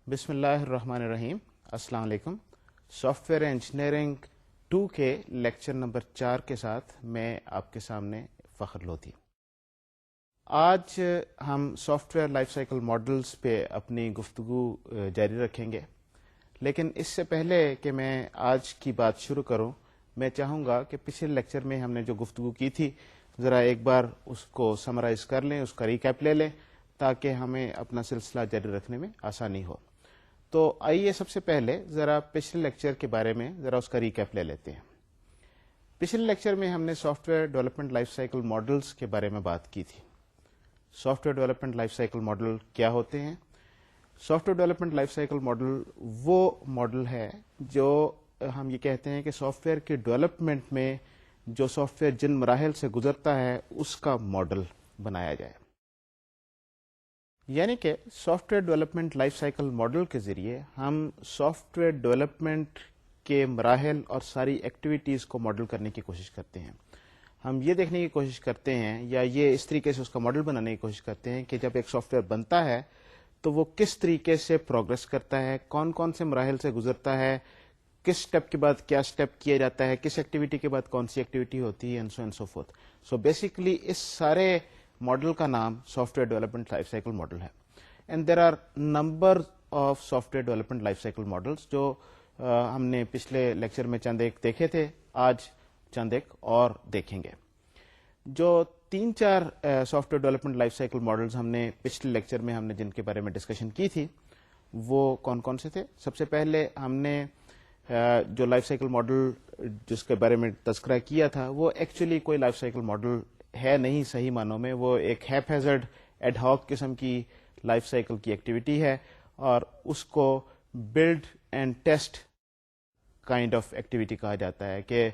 بسم اللہ الرحمن الرحیم. السلام علیکم. سافٹ ویئر انجینئرنگ 2 کے لیکچر نمبر 4 کے ساتھ میں آپ کے سامنے فخر لودھی. آج ہم soft where life cycle models پہ اپنی گفتگو جاری رکھیں گے، لیکن اس سے پہلے کہ میں آج کی بات شروع کروں، میں چاہوں گا کہ پچھلے لیکچر میں ہم نے جو گفتگو کی تھی ذرا ایک بار اس کو سمرائز کر لیں، اس کا ریکیپ لے لیں تاکہ ہمیں اپنا سلسلہ جاری رکھنے میں آسانی ہو. تو آئیے سب سے پہلے ذرا پچھلے لیکچر کے بارے میں ذرا اس کا ریکیپ لے لیتے ہیں. پچھلے لیکچر میں ہم نے soft where development life cycle models کے بارے میں بات کی تھی. Soft where development life cycle model کیا ہوتے ہیں؟ Soft where development life cycle model وہ ماڈل ہے جو ہم یہ کہتے ہیں کہ سافٹ ویئر کے ڈیولپمنٹ میں جو سافٹ ویئر جن مراحل سے گزرتا ہے اس کا ماڈل بنایا جائے. یعنی کہ soft where development life cycle model کے ذریعے ہم سافٹ ویئر ڈیولپمنٹ کے مراحل اور ساری ایکٹیویٹیز کو ماڈل کرنے کی کوشش کرتے ہیں. ہم یہ دیکھنے کی کوشش کرتے ہیں یا یہ اس طریقے سے اس کا ماڈل بنانے کی کوشش کرتے ہیں کہ جب ایک سافٹ ویئر بنتا ہے تو وہ کس طریقے سے پروگرس کرتا ہے، کون کون سے مراحل سے گزرتا ہے، کس سٹیپ کے بعد کیا سٹیپ کیا جاتا ہے، کس ایکٹیویٹی کے بعد کون سی ایکٹیویٹی ہوتی ہے، and so and so forth. So basically اس سارے ماڈل کا نام software development life cycle model ہے. And there are number of software development life cycle models جو ہم نے پچھلے لیکچر میں چند ایک دیکھے تھے، آج چند ایک اور دیکھیں گے. جو 3-4 soft where development life cycle models ہم نے پچھلے لیکچر میں ہم نے جن کے بارے میں ڈسکشن کی تھی وہ کون کون سے تھے؟ سب سے پہلے ہم نے جو لائف سائیکل ماڈل جس کے بارے میں تذکرہ کیا تھا وہ ایکچولی کوئی لائف سائیکل ماڈل ہے نہیں صحیح معنوں میں، وہ ایک ہیپ ہیزرڈ ایڈ ہاک قسم کی لائف سائیکل کی ایکٹیویٹی ہے اور اس کو build and test kind of activity کہا جاتا ہے کہ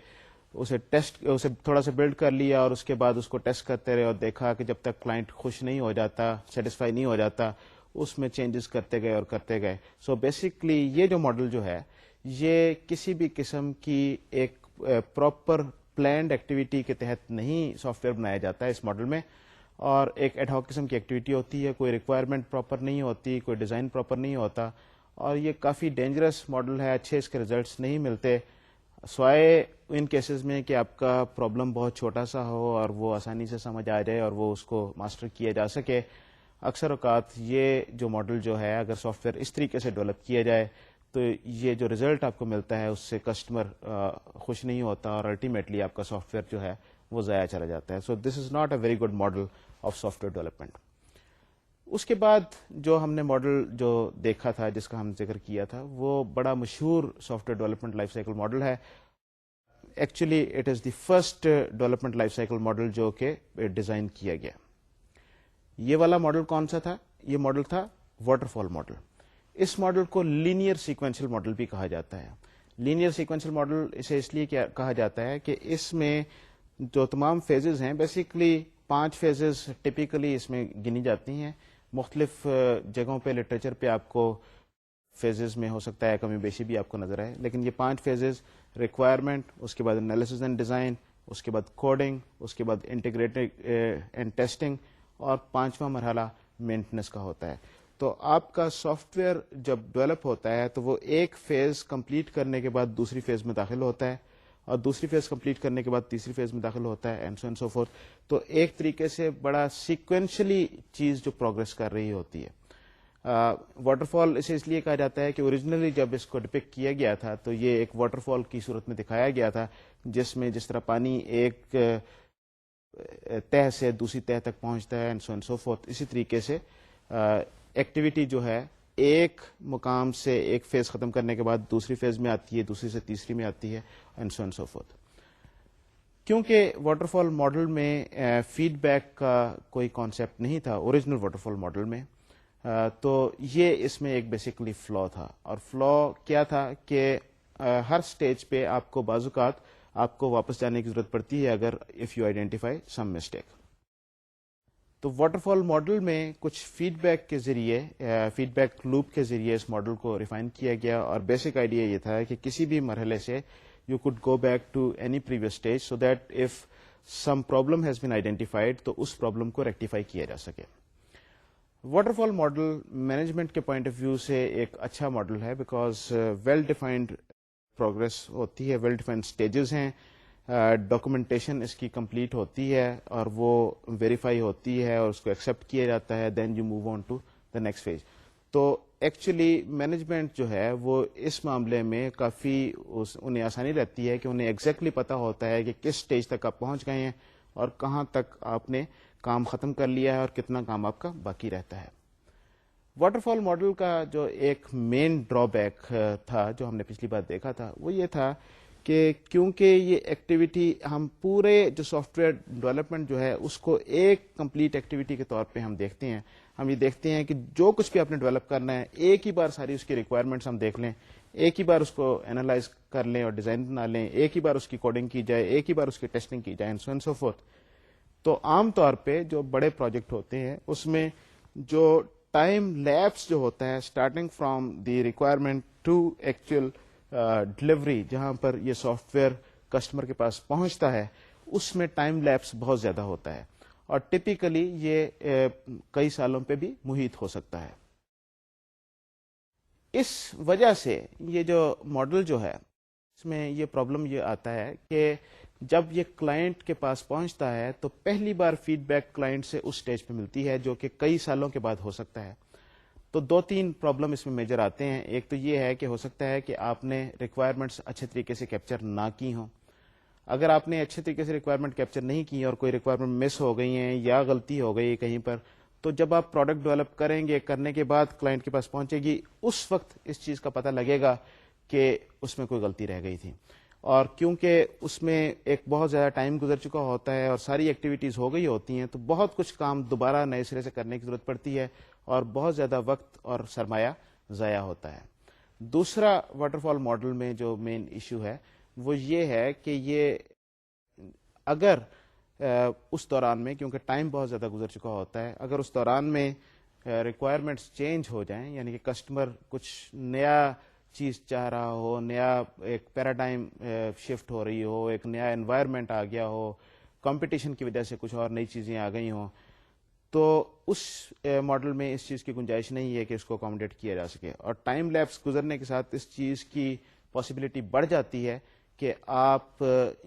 اسے تھوڑا سا بلڈ کر لیا اور اس کے بعد اس کو ٹیسٹ کرتے رہے اور دیکھا کہ جب تک کلائنٹ خوش نہیں ہو جاتا، سیٹسفائی نہیں ہو جاتا، اس میں چینجز کرتے گئے اور کرتے گئے. سو بیسکلی یہ جو ماڈل جو ہے یہ کسی بھی قسم کی ایک پراپر پلانڈ ایکٹیویٹی کے تحت نہیں سافٹ ویئر بنایا جاتا ہے اس ماڈل میں، اور ایک ایڈ ہاک قسم کی ایکٹیویٹی ہوتی ہے، کوئی ریکوائرمنٹ پراپر نہیں ہوتی، کوئی ڈیزائن پراپر نہیں ہوتا، اور یہ کافی ڈینجرس ماڈل ہے. اچھے اس کے ریزلٹس نہیں ملتے سوائے ان کیسز میں کہ آپ کا پرابلم بہت چھوٹا سا ہو اور وہ آسانی سے سمجھ آ جائے اور وہ اس کو ماسٹر کیا جا سکے. اکثر اوقات یہ جو ماڈل جو ہے اگر سافٹ ویئر اس طریقے سے ڈیولپ کیا جائے تو یہ جو ریزلٹ آپ کو ملتا ہے اس سے کسٹمر خوش نہیں ہوتا اور الٹیمیٹلی آپ کا سافٹ ویئر جو ہے وہ ضائع چلا جاتا ہے. So this is not a very good model of software development. اس کے بعد جو ہم نے ماڈل جو دیکھا تھا جس کا ہم ذکر کیا تھا وہ بڑا مشہور software development life cycle model ہے. Actually it is the first development life cycle model جو کہ ڈیزائن کیا گیا. یہ والا ماڈل کون سا تھا؟ یہ ماڈل تھا واٹر فال ماڈل. اس ماڈل کو لینئر سیکوینشل ماڈل بھی کہا جاتا ہے. لینئر سیکوینشل ماڈل اسے اس لیے کہا جاتا ہے کہ اس میں جو تمام فیزز ہیں بیسیکلی 5 فیزز ٹپیکلی اس میں گنی جاتی ہیں. مختلف جگہوں پہ لٹریچر پہ آپ کو فیزز میں ہو سکتا ہے کمی بیشی بھی آپ کو نظر آئے، لیکن یہ 5 فیزز ریکوائرمنٹ، اس کے بعد انالیسس اینڈ ڈیزائن، اس کے بعد کوڈنگ، اس کے بعد انٹیگریٹڈ اینڈ ٹیسٹنگ، اور 5واں مرحلہ مینٹننس کا ہوتا ہے. تو آپ کا سافٹ ویئر جب ڈیولپ ہوتا ہے تو وہ ایک فیز کمپلیٹ کرنے کے بعد دوسری فیز میں داخل ہوتا ہے اور دوسری فیز کمپلیٹ کرنے کے بعد تیسری فیز میں داخل ہوتا ہے، and so and so fourth. تو ایک طریقے سے بڑا سیکوینشلی چیز جو پروگرس کر رہی ہوتی ہے. واٹر فال اسے اس لیے کہا جاتا ہے کہ اوریجنلی جب اس کو ڈپکٹ کیا گیا تھا تو یہ ایک واٹر فال کی صورت میں دکھایا گیا تھا جس میں جس طرح پانی ایک تہ سے دوسری تہ تک پہنچتا ہے، and so and so fourth. اسی طریقے سے ایکٹیویٹی جو ہے ایک مقام سے ایک فیز ختم کرنے کے بعد دوسری فیز میں آتی ہے، دوسری سے تیسری میں آتی ہے، and so and so fourth. کیونکہ واٹر فال ماڈل میں فیڈ بیک کا کوئی کانسیپٹ نہیں تھا اوریجنل واٹر فال ماڈل میں، تو یہ اس میں ایک بیسیکلی فلا تھا. اور فلا کیا تھا کہ ہر سٹیج پہ آپ کو بعض اوقات آپ کو واپس جانے کی ضرورت پڑتی ہے اگر if you identify some mistake. تو واٹر فال ماڈل میں کچھ فیڈ بیک کے ذریعے فیڈ بیک لوپ کے ذریعے اس ماڈل کو ریفائن کیا گیا، اور بیسک آئیڈیا یہ تھا کہ کسی بھی مرحلے سے you could go back to any previous stage so that if some problem has been identified تو اس پرابلم کو ریکٹیفائی کیا جا سکے. واٹر فال ماڈل مینجمنٹ کے پوائنٹ آف ویو سے ایک اچھا ماڈل ہے بیکاز ویل ڈیفائنڈ پروگرس ہوتی ہے, ویل ڈیفائنڈ اسٹیجز ہیں, ڈاکومنٹیشن اس کی کمپلیٹ ہوتی ہے اور وہ ویریفائی ہوتی ہے اور اس کو ایکسیپٹ کیا جاتا ہے, then you move on to the next phase. تو ایکچولی مینجمنٹ جو ہے وہ اس معاملے میں کافی انہیں آسانی رہتی ہے کہ انہیں ایگزیکٹلی پتہ ہوتا ہے کہ کس اسٹیج تک آپ پہنچ گئے ہیں اور کہاں تک آپ نے کام ختم کر لیا ہے اور کتنا کام آپ کا باقی رہتا ہے. واٹر فال ماڈل کا جو ایک مین ڈرا بیک تھا جو ہم نے پچھلی بار دیکھا تھا وہ یہ تھا کہ کیونکہ یہ ایکٹیویٹی ہم پورے جو سافٹ ویئر ڈیولپمنٹ جو ہے اس کو ایک کمپلیٹ ایکٹیویٹی کے طور پہ ہم دیکھتے ہیں. ہم یہ دیکھتے ہیں کہ جو کچھ بھی آپ نے ڈیولپ کرنا ہے ایک ہی بار ساری اس کی ریکوائرمنٹس ہم دیکھ لیں, ایک ہی بار اس کو اینالائز کر لیں اور ڈیزائن بنا لیں, ایک ہی بار اس کی کوڈنگ کی جائے, ایک ہی بار اس کی ٹیسٹنگ کی جائے, سو اینڈ سو فورتھ. تو عام طور پہ جو بڑے پروجیکٹ ہوتے ہیں اس میں جو ٹائم لیپس جو ہوتا ہے starting from the requirement to actual delivery, جہاں پر یہ سافٹ ویئر کسٹمر کے پاس پہنچتا ہے, اس میں ٹائم لیپس بہت زیادہ ہوتا ہے اور ٹپیکلی یہ کئی سالوں پہ بھی محیط ہو سکتا ہے. اس وجہ سے یہ جو ماڈل جو ہے اس میں یہ پرابلم یہ آتا ہے کہ جب یہ کلائنٹ کے پاس پہنچتا ہے تو پہلی بار فیڈ بیک کلائنٹ سے اس سٹیج پہ ملتی ہے جو کہ کئی سالوں کے بعد ہو سکتا ہے. تو دو تین پرابلم اس میں میجر آتے ہیں. ایک تو یہ ہے کہ ہو سکتا ہے کہ آپ نے ریکوائرمنٹس اچھے طریقے سے کیپچر نہ کی ہوں. اگر آپ نے اچھے طریقے سے ریکوائرمنٹ کیپچر نہیں کی اور کوئی ریکوائرمنٹ مس ہو گئی ہیں یا غلطی ہو گئی ہے کہیں پر, تو جب آپ پروڈکٹ ڈیولپ کریں گے, کرنے کے بعد کلائنٹ کے پاس پہنچے گی, اس وقت اس چیز کا پتہ لگے گا کہ اس میں کوئی غلطی رہ گئی تھی. اور کیونکہ اس میں ایک بہت زیادہ ٹائم گزر چکا ہوتا ہے اور ساری ایکٹیویٹیز ہو گئی ہوتی ہیں, تو بہت کچھ کام دوبارہ نئے سرے سے کرنے کی ضرورت پڑتی ہے اور بہت زیادہ وقت اور سرمایہ ضائع ہوتا ہے. دوسرا واٹر فال ماڈل میں جو مین ایشو ہے وہ یہ ہے کہ یہ اگر اس دوران میں, کیونکہ ٹائم بہت زیادہ گزر چکا ہوتا ہے, اگر اس دوران میں ریکوائرمنٹس چینج ہو جائیں, یعنی کہ کسٹمر کچھ نیا چیز چاہ رہا ہو, نیا ایک پیراڈائم شفٹ ہو رہی ہو, ایک نیا انوائرمنٹ آ گیا ہو, کمپٹیشن کی وجہ سے کچھ اور نئی چیزیں آ گئی ہوں, تو اس ماڈل میں اس چیز کی گنجائش نہیں ہے کہ اس کو اکوموڈیٹ کیا جا سکے. اور ٹائم لیپس گزرنے کے ساتھ اس چیز کی پاسبلٹی بڑھ جاتی ہے کہ آپ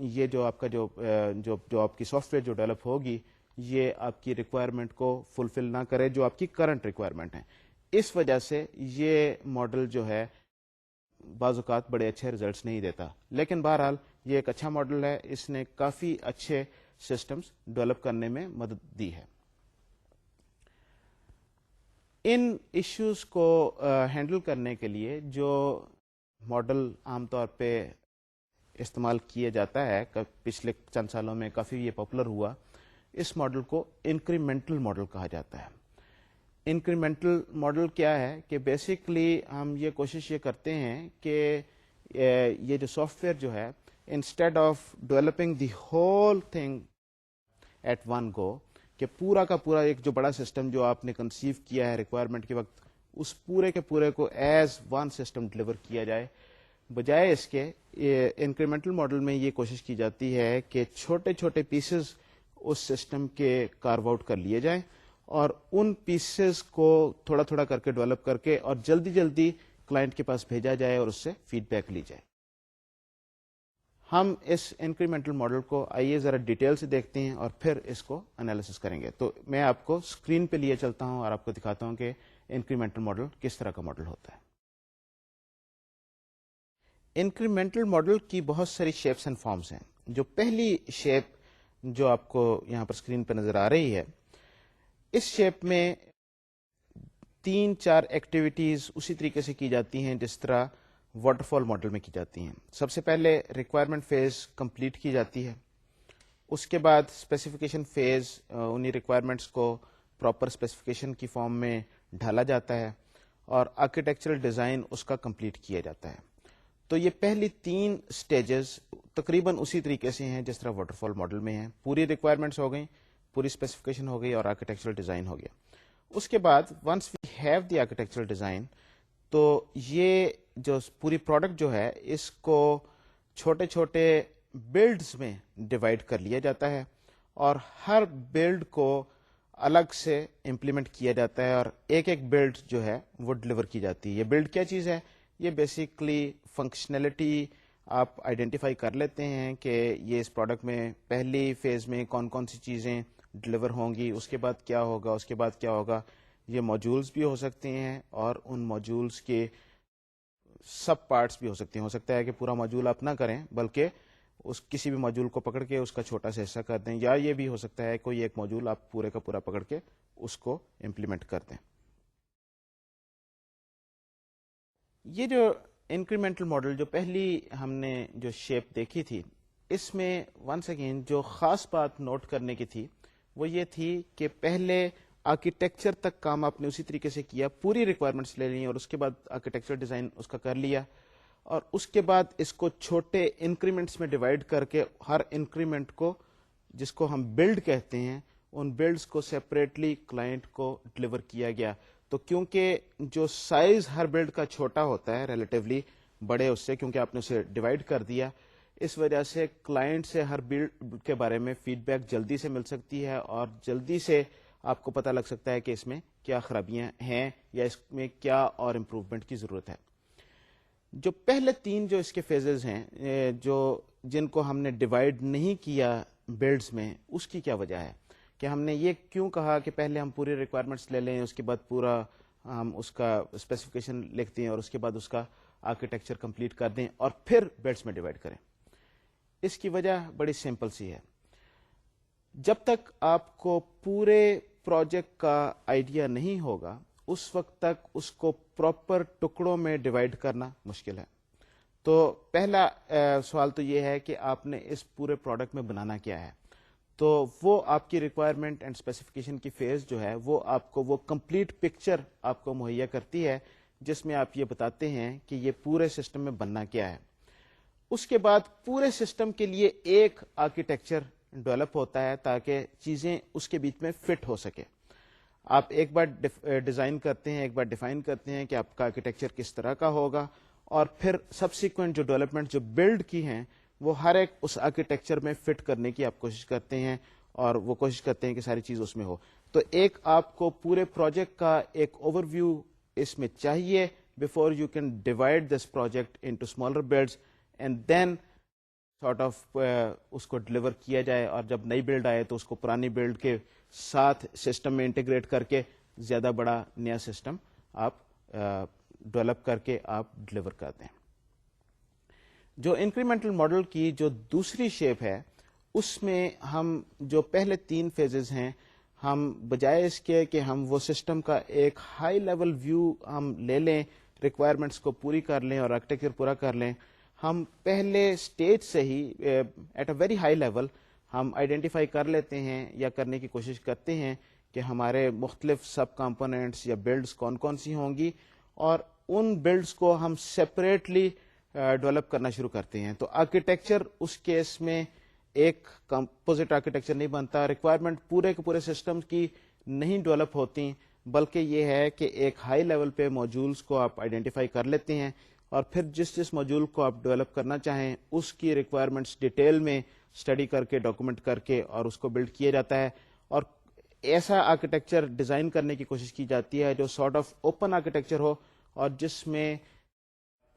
یہ جو آپ کا جو آپ کی سافٹ ویئر جو ڈیولپ ہوگی یہ آپ کی ریکوائرمنٹ کو فلفل نہ کرے جو آپ کی کرنٹ ریکوائرمنٹ ہے. اس وجہ سے یہ ماڈل جو ہے بعض اوقات بڑے اچھے ریزلٹس نہیں دیتا. لیکن بہرحال یہ ایک اچھا ماڈل ہے, اس نے کافی اچھے سسٹمز ڈیولپ کرنے میں مدد دی ہے. ان ایشوز کو ہینڈل کرنے کے لیے جو ماڈل عام طور پہ استعمال کیا جاتا ہے, پچھلے چند سالوں میں کافی یہ پاپولر ہوا, اس ماڈل کو انکریمنٹل ماڈل کہا جاتا ہے. انکریمنٹل ماڈل کیا ہے کہ بیسکلی ہم یہ کوشش یہ کرتے ہیں کہ یہ جو سافٹ ویئر جو ہے instead of developing the whole thing at one go, کہ پورا کا پورا ایک جو بڑا سسٹم جو آپ نے کنسیو کیا ہے ریکوائرمنٹ کے وقت, اس پورے کے پورے کو ایز ون سسٹم ڈلیور کیا جائے, بجائے اس کے انکریمنٹل ماڈل میں یہ کوشش کی جاتی ہے کہ چھوٹے چھوٹے پیسز اس سسٹم کے کارو آؤٹ کر لیے جائیں اور ان پیسز کو تھوڑا تھوڑا کر کے ڈیولپ کر کے اور جلدی جلدی کلائنٹ کے پاس بھیجا جائے اور اس سے فیڈ بیک لی جائے. ہم اس انکریمنٹل ماڈل کو آئیے ذرا ڈیٹیل سے دیکھتے ہیں اور پھر اس کو انالیسس کریں گے. تو میں آپ کو اسکرین پہ لیے چلتا ہوں اور آپ کو دکھاتا ہوں کہ انکریمنٹل ماڈل کس طرح کا ماڈل ہوتا ہے. انکریمنٹل ماڈل کی بہت ساری شیپس اینڈ فارمز ہیں. جو پہلی شیپ جو آپ کو یہاں پر اسکرین پہ نظر آ رہی ہے, اس شیپ میں 3-4 ایکٹیویٹیز اسی طریقے سے کی جاتی ہیں جس طرح واٹر فال ماڈل میں کی جاتی ہیں. سب سے پہلے ریکوائرمنٹ فیز کمپلیٹ کی جاتی ہے, اس کے بعد اسپیسیفکیشن فیز, انہیں ریکوائرمنٹس کو پراپر اسپیسیفکیشن کی فارم میں ڈھالا جاتا ہے اور آرکیٹیکچرل ڈیزائن اس کا کمپلیٹ کیا جاتا ہے. تو یہ پہلی 3 سٹیجز تقریباً اسی طریقے سے ہیں جس طرح واٹر فال ماڈل میں ہیں. پوری ریکوائرمنٹس ہو گئیں, پوری اسپیسیفکیشن ہو گئی اور آرکیٹیکچرل ڈیزائن ہو گیا. اس کے بعد once we have the architectural design, تو یہ جو پوری پروڈکٹ جو ہے اس کو چھوٹے چھوٹے بلڈز میں ڈیوائڈ کر لیا جاتا ہے اور ہر بلڈ کو الگ سے امپلیمنٹ کیا جاتا ہے اور ایک ایک بلڈ جو ہے وہ ڈلیور کی جاتی ہے. یہ بلڈ کیا چیز ہے؟ یہ بیسیکلی فنکشنلٹی آپ آئیڈینٹیفائی کر لیتے ہیں کہ یہ اس پروڈکٹ میں پہلی فیز میں کون کون سی چیزیں ڈلیور ہوں گی, اس کے بعد کیا ہوگا, اس کے بعد کیا ہوگا. یہ موجولز بھی ہو سکتے ہیں اور ان موجولز کے سب پارٹس بھی ہو سکتے ہیں. ہو سکتا ہے کہ پورا موجول آپ نہ کریں بلکہ اس کسی بھی موجول کو پکڑ کے اس کا چھوٹا سا حصہ کر دیں, یا یہ بھی ہو سکتا ہے کوئی ایک موجول آپ پورے کا پورا پکڑ کے اس کو امپلیمنٹ کر دیں. یہ جو انکریمنٹل ماڈل جو پہلی ہم نے جو شیپ دیکھی تھی, اس میں ونس اگین جو خاص بات نوٹ کرنے کی تھی وہ یہ تھی کہ پہلے آرکیٹیکچر تک کام آپ نے اسی طریقے سے کیا, پوری ریکوائرمنٹس لے لی اور اس کے بعد آرکیٹیکچر ڈیزائن اس کا کر لیا, اور اس کے بعد اس کو چھوٹے انکریمنٹس میں ڈیوائڈ کر کے ہر انکریمنٹ کو, جس کو ہم بلڈ کہتے ہیں, ان بلڈز کو سیپریٹلی کلائنٹ کو ڈلیور کیا گیا. تو کیونکہ جو سائز ہر بلڈ کا چھوٹا ہوتا ہے ریلیٹیولی بڑے اس سے, کیونکہ آپ نے اسے ڈیوائڈ کر دیا, اس وجہ سے کلائنٹ سے ہر بلڈ کے بارے میں فیڈ بیک جلدی سے مل سکتی ہے اور جلدی سے آپ کو پتہ لگ سکتا ہے کہ اس میں کیا خرابیاں ہیں یا اس میں کیا اور امپروومنٹ کی ضرورت ہے. جو پہلے تین جو اس کے فیزز ہیں جو جن کو ہم نے ڈیوائڈ نہیں کیا بلڈز میں, اس کی کیا وجہ ہے کہ ہم نے یہ کیوں کہا کہ پہلے ہم پوری ریکوائرمنٹس لے لیں, اس کے بعد پورا ہم اس کا اسپیسیفکیشن لکھ دیں اور اس کے بعد اس کا آرکیٹیکچر کمپلیٹ کر دیں اور پھر بلڈز میں ڈیوائڈ کریں. اس کی وجہ بڑی سمپل سی ہے. جب تک آپ کو پورے پروجیکٹ کا آئیڈیا نہیں ہوگا اس وقت تک اس کو پراپر ٹکڑوں میں ڈیوائڈ کرنا مشکل ہے. تو پہلا سوال تو یہ ہے کہ آپ نے اس پورے پروڈکٹ میں بنانا کیا ہے. تو وہ آپ کی ریکوائرمنٹ اینڈ اسپیسیفکیشن کی فیز جو ہے وہ آپ کو وہ کمپلیٹ پکچر آپ کو مہیا کرتی ہے, جس میں آپ یہ بتاتے ہیں کہ یہ پورے سسٹم میں بننا کیا ہے. اس کے بعد پورے سسٹم کے لیے ایک آرکیٹیکچر ڈیولپ ہوتا ہے تاکہ چیزیں اس کے بیچ میں فٹ ہو سکے. آپ ایک بار ڈیزائن کرتے ہیں, ایک بار ڈیفائن کرتے ہیں کہ آپ کا آرکیٹیکچر کس طرح کا ہوگا, اور پھر سبسیکوینٹ جو ڈیولپمنٹ جو بلڈ کی ہیں وہ ہر ایک اس آرکیٹیکچر میں فٹ کرنے کی آپ کوشش کرتے ہیں اور وہ کوشش کرتے ہیں کہ ساری چیز اس میں ہو. تو ایک آپ کو پورے پروجیکٹ کا ایک اوور ویو اس میں چاہیے before you can divide this project into smaller builds and then sort of اس کو ڈلیور کیا جائے, اور جب نئی بلڈ آئے تو اس کو پرانی بلڈ کے ساتھ سسٹم میں انٹیگریٹ کر کے زیادہ بڑا نیا سسٹم آپ ڈیولپ کر کے آپ ڈلیور کرتے ہیں. جو انکریمنٹل ماڈل کی جو دوسری شیپ ہے اس میں ہم جو پہلے تین فیزز ہیں, ہم بجائے اس کے کہ ہم وہ سسٹم کا ایک ہائی لیول ویو ہم لے لیں, ریکوائرمنٹس کو پوری کر لیں اور آرکیٹیکچر پورا کر لیں, ہم پہلے اسٹیج سے ہی at a very high level ہم آئیڈینٹیفائی کر لیتے ہیں یا کرنے کی کوشش کرتے ہیں کہ ہمارے مختلف سب کمپوننٹس یا بلڈز کون کون سی ہوں گی, اور ان بلڈز کو ہم سیپریٹلی ڈیولپ کرنا شروع کرتے ہیں. تو آرکیٹیکچر اس کیس میں ایک کمپوزٹ آرکیٹیکچر نہیں بنتا, ریکوائرمنٹ پورے کے پورے سسٹم کی نہیں ڈیولپ ہوتی, بلکہ یہ ہے کہ ایک ہائی لیول پہ موجولز کو آپ آئیڈینٹیفائی کر لیتے ہیں اور پھر جس موجول کو آپ ڈیولپ کرنا چاہیں اس کی ریکوائرمنٹس ڈیٹیل میں اسٹڈی کر کے ڈاکومنٹ کر کے اور اس کو بلڈ کیا جاتا ہے, اور ایسا آرکیٹیکچر ڈیزائن کرنے کی کوشش کی جاتی ہے جو سارٹ آف اوپن آرکیٹیکچر ہو اور جس میں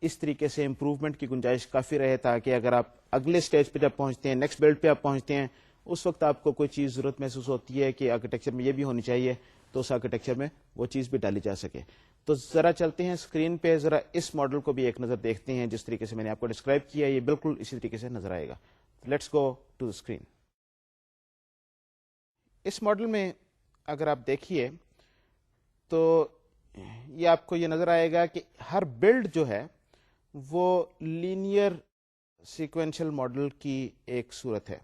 اس طریقے سے امپروومنٹ کی گنجائش کافی رہے, تاکہ اگر آپ اگلے اسٹیج پہ جب پہنچتے ہیں, نیکسٹ بلڈ پہ آپ پہنچتے ہیں, اس وقت آپ کو کوئی چیز ضرورت محسوس ہوتی ہے کہ آرکیٹیکچر میں یہ بھی ہونی چاہیے, تو اس آرکیٹیکچر میں وہ چیز بھی ڈالی جا سکے. تو ذرا چلتے ہیں اسکرین پہ, ذرا اس ماڈل کو بھی ایک نظر دیکھتے ہیں. جس طریقے سے میں نے آپ کو ڈسکرائب کیا یہ بالکل اسی طریقے سے نظر آئے گا. Let's go to screen. اس ماڈل میں اگر آپ دیکھیے تو یہ آپ کو یہ نظر آئے گا کہ ہر بلڈ جو ہے وہ لینئر سیکوینشل ماڈل کی ایک صورت ہے.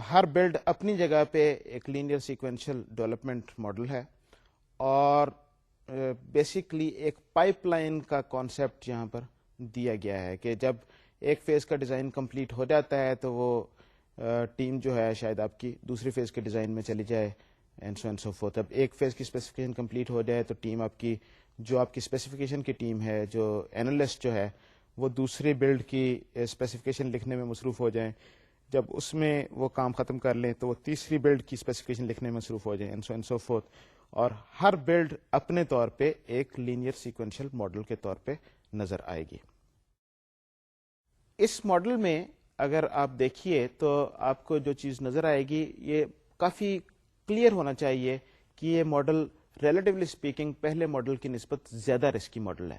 ہر بلڈ اپنی جگہ پہ ایک لینئر سیکوینشل ڈیولپمنٹ ماڈل ہے, اور بیسیکلی ایک پائپ لائن کا کانسیپٹ یہاں پر دیا گیا ہے کہ جب ایک فیز کا ڈیزائن کمپلیٹ ہو جاتا ہے تو وہ ٹیم جو ہے شاید آپ کی دوسری فیز کے ڈیزائن میں چلی جائے, and so and so fourth. اب ایک فیز کی اسپیسیفکیشن کمپلیٹ ہو جائے تو ٹیم آپ کی جو آپ کی اسپیسیفکیشن کی ٹیم ہے, جو اینالسٹ جو ہے وہ دوسری بلڈ کی اسپیسیفکیشن لکھنے میں مصروف ہو جائیں, جب اس میں وہ کام ختم کر لیں تو وہ تیسری بلڈ کی اسپیسیفکیشن لکھنے میں مصروف ہو جائیں اینڈ سو فورتھ. اور ہر بلڈ اپنے طور پہ ایک لینئر سیکوینشل ماڈل کے طور پہ نظر آئے گی. اس ماڈل میں اگر آپ دیکھیے تو آپ کو جو چیز نظر آئے گی یہ کافی کلیئر ہونا چاہیے کہ یہ ماڈل ریلیٹیولی اسپیکنگ پہلے ماڈل کی نسبت زیادہ رسکی ماڈل ہے.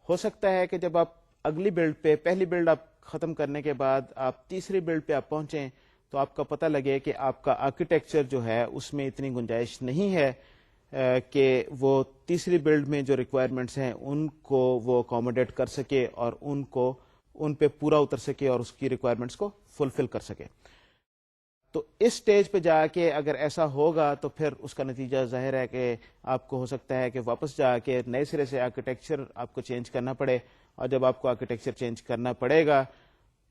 ہو سکتا ہے کہ جب آپ اگلی بلڈ پہ پہلی بلڈ آپ ختم کرنے کے بعد آپ تیسری بلڈ پہ آپ پہنچیں تو آپ کا پتہ لگے کہ آپ کا آرکیٹیکچر جو ہے اس میں اتنی گنجائش نہیں ہے کہ وہ تیسری بلڈ میں جو ریکوائرمنٹس ہیں ان کو وہ اکوموڈیٹ کر سکے اور ان پہ پورا اتر سکے اور اس کی ریکوائرمنٹس کو فلفل کر سکے. تو اس سٹیج پہ جا کے اگر ایسا ہوگا تو پھر اس کا نتیجہ ظاہر ہے کہ آپ کو ہو سکتا ہے کہ واپس جا کے نئے سرے سے آرکیٹیکچر آپ کو چینج کرنا پڑے, اور جب آپ کو آرکیٹیکچر چینج کرنا پڑے گا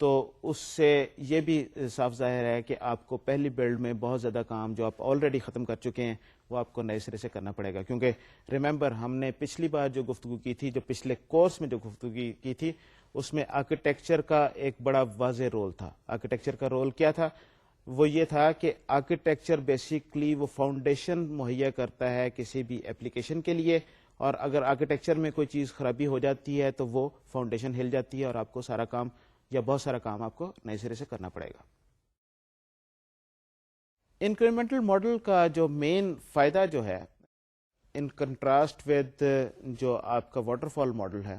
تو اس سے یہ بھی صاف ظاہر ہے کہ آپ کو پہلی بلڈ میں بہت زیادہ کام جو آپ آلریڈی ختم کر چکے ہیں وہ آپ کو نئے سرے سے کرنا پڑے گا. کیونکہ ریممبر ہم نے پچھلی بار جو گفتگو کی تھی, جو پچھلے کورس میں جو گفتگو کی تھی, اس میں آرکیٹیکچر کا ایک بڑا واضح رول تھا. آرکیٹیکچر کا رول کیا تھا؟ وہ یہ تھا کہ آرکیٹیکچر بیسیکلی وہ فاؤنڈیشن مہیا کرتا ہے کسی بھی ایپلیکیشن کے لیے, اور اگر آرکیٹیکچر میں کوئی چیز خرابی ہو جاتی ہے تو وہ فاؤنڈیشن ہل جاتی ہے اور آپ کو سارا کام یا بہت سارا کام آپ کو نئے سرے سے کرنا پڑے گا. انکریمنٹل ماڈل کا جو مین فائدہ جو ہے ان کنٹراسٹ ود جو آپ کا واٹر فال ماڈل ہے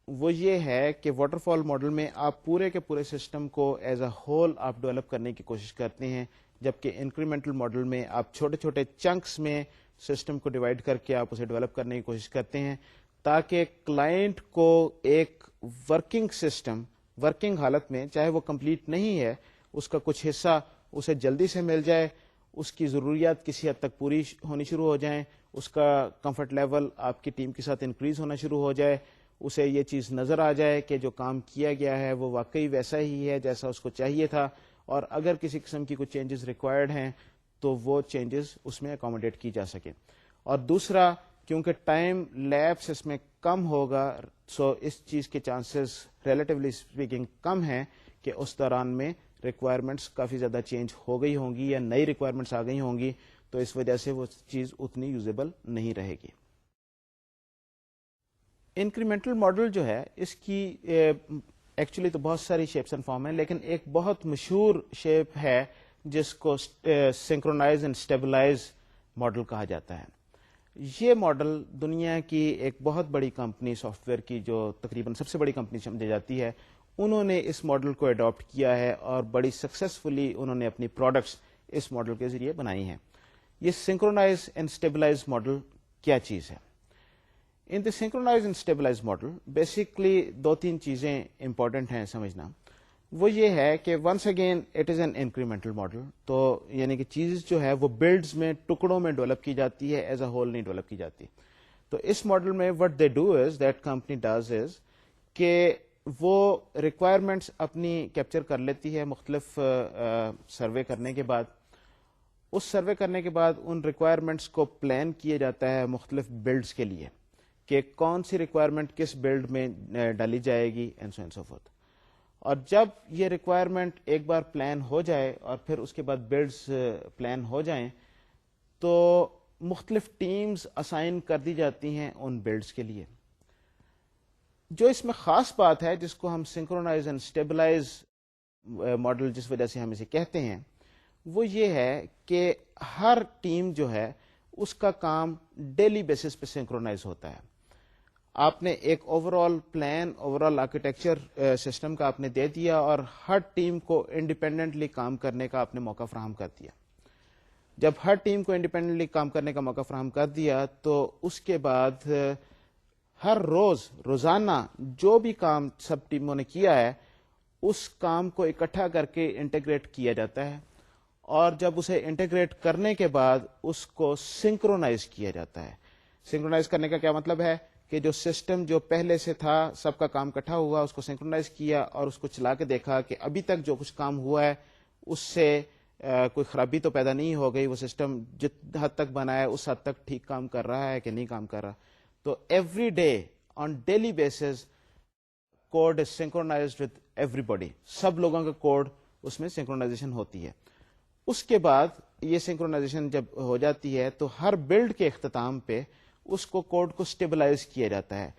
وہ یہ ہے کہ واٹر فال ماڈل میں آپ پورے کے پورے سسٹم کو ایز اے ہول آپ ڈیولپ کرنے کی کوشش کرتے ہیں, جبکہ انکریمنٹل ماڈل میں آپ چھوٹے چھوٹے چنکس میں سسٹم کو ڈیوائڈ کر کے آپ اسے ڈیولپ کرنے کی کوشش کرتے ہیں تاکہ کلائنٹ کو ایک ورکنگ سسٹم ورکنگ حالت میں, چاہے وہ کمپلیٹ نہیں ہے, اس کا کچھ حصہ اسے جلدی سے مل جائے, اس کی ضروریات کسی حد تک پوری ہونی شروع ہو جائیں, اس کا کمفرٹ لیول آپ کی ٹیم کے ساتھ انکریز ہونا شروع ہو جائے, اسے یہ چیز نظر آ جائے کہ جو کام کیا گیا ہے وہ واقعی ویسا ہی ہے جیسا اس کو چاہیے تھا, اور اگر کسی قسم کی کوئی چینجز ریکوائرڈ ہیں تو وہ چینجز اس میں اکوموڈیٹ کی جا سکے. اور دوسرا, کیونکہ ٹائم لیپس اس میں کم ہوگا, سو اس چیز کے چانسز ریلیٹیولی اسپیکنگ کم ہیں کہ اس دوران میں ریکوائرمنٹس کافی زیادہ چینج ہو گئی ہوں گی یا نئی ریکوائرمنٹس آ گئی ہوں گی, تو اس وجہ سے وہ چیز اتنی یوزیبل نہیں رہے گی. انکریمنٹل ماڈل جو ہے اس کی ایکچولی تو بہت ساری شیپس اینڈ فارم ہیں, لیکن ایک بہت مشہور شیپ ہے جس کو سنکرونائز اینڈ اسٹیبلائز ماڈل کہا جاتا ہے. یہ ماڈل دنیا کی ایک بہت بڑی کمپنی سافٹ ویئر کی جو تقریباً سب سے بڑی کمپنی سمجھی جاتی ہے, انہوں نے اس ماڈل کو اڈاپٹ کیا ہے اور بڑی سکسیسفلی انہوں نے اپنی پروڈکٹس اس ماڈل کے ذریعے بنائی ہیں. یہ سنکرونائز اینڈ اسٹیبلائز ماڈل کیا چیز ہے؟ In the synchronize and stabilize model basically دو تین چیزیں امپورٹنٹ ہیں سمجھنا. وہ یہ ہے کہ once again it is an incremental model, تو یعنی کہ چیز جو ہے وہ بلڈز میں ٹکڑوں میں ڈیولپ کی جاتی ہے, ایز اے ہول نہیں ڈیولپ کی جاتی. تو اس ماڈل میں what they do is that company does is کہ وہ ریکوائرمنٹس اپنی کیپچر کر لیتی ہے مختلف سروے کرنے کے بعد. اس سروے کرنے کے بعد ان ریکوائرمنٹس کو پلان کیا جاتا ہے مختلف بلڈز کے لیے کہ کون سی ریکوائرمنٹ کس بلڈ میں ڈالی جائے گی اینڈ سو فورتھ. اور جب یہ ریکوائرمنٹ ایک بار پلان ہو جائے اور پھر اس کے بعد بلڈز پلان ہو جائیں تو مختلف ٹیمز اسائن کر دی جاتی ہیں ان بلڈز کے لیے. جو اس میں خاص بات ہے جس کو ہم سنکرونائز اینڈ اسٹیبلائز ماڈل جس وجہ سے ہم اسے کہتے ہیں وہ یہ ہے کہ ہر ٹیم جو ہے اس کا کام ڈیلی بیسس پہ سنکرونائز ہوتا ہے. آپ نے ایک over all plan, over all architecture system کا آپ نے دے دیا اور ہر ٹیم کو انڈیپینڈنٹلی کام کرنے کا آپ نے موقع فراہم کر دیا. جب ہر ٹیم کو انڈیپینڈنٹلی کام کرنے کا موقع فراہم کر دیا تو اس کے بعد ہر روزانہ جو بھی کام سب ٹیموں نے کیا ہے اس کام کو اکٹھا کر کے انٹیگریٹ کیا جاتا ہے, اور جب اسے انٹیگریٹ کرنے کے بعد اس کو سنکرونائز کیا جاتا ہے. سنکرونائز کرنے کا کیا مطلب ہے کہ جو سسٹم جو پہلے سے تھا سب کا کام اکٹھا ہوا, اس کو سنکرونائز کیا اور اس کو چلا کے دیکھا کہ ابھی تک جو کچھ کام ہوا ہے اس سے کوئی خرابی تو پیدا نہیں ہو گئی, وہ سسٹم جت حد تک بنا ہے اس حد تک ٹھیک کام کر رہا ہے کہ نہیں کام کر رہا. تو every day on daily basis code is synchronized with everybody, سب لوگوں کا کوڈ اس میں سنکرونائزیشن ہوتی ہے. اس کے بعد یہ سنکرونائزیشن جب ہو جاتی ہے تو ہر بلڈ کے اختتام پہ اس کو کوڈ کو اسٹیبلائز کیا جاتا ہے.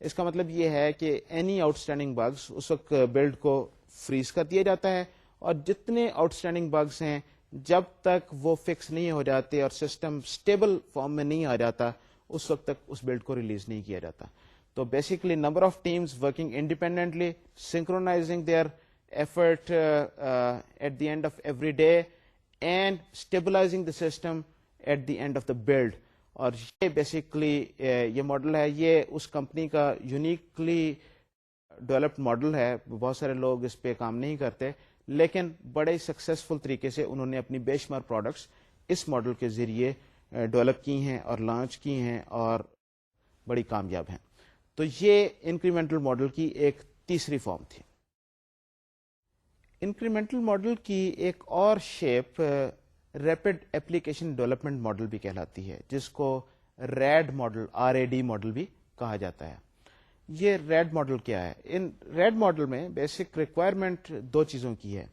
اس کا مطلب یہ ہے کہ اینی آؤٹ اسٹینڈنگ بگس اس وقت بلڈ کو فریز کر دیا جاتا ہے, اور جتنے آؤٹ اسٹینڈنگ بگس ہیں جب تک وہ فکس نہیں ہو جاتے اور سسٹم اسٹیبل فارم میں نہیں آ جاتا اس وقت تک اس بلڈ کو ریلیز نہیں کیا جاتا. تو basically number of teams working independently, synchronizing their effort at the end of every day and stabilizing the system at the end of the build. اور یہ بیسیکلی یہ ماڈل ہے, یہ اس کمپنی کا یونیکلی ڈیولپڈ ماڈل ہے. بہت سارے لوگ اس پہ کام نہیں کرتے, لیکن بڑے سکسیسفل طریقے سے انہوں نے اپنی بے شمار پروڈکٹس اس ماڈل کے ذریعے ڈیولپ کی ہیں اور لانچ کی ہیں اور بڑی کامیاب ہیں. تو یہ انکریمنٹل ماڈل کی ایک تیسری فارم تھی. انکریمنٹل ماڈل کی ایک اور shape rapid application development model بھی کہلاتی ہے, جس کو ریڈ ماڈل, RAD ماڈل بھی کہا جاتا ہے. یہ ریڈ ماڈل کیا ہے؟ ان ریڈ ماڈل میں بیسک ریکوائرمنٹ دو چیزوں کی ہے.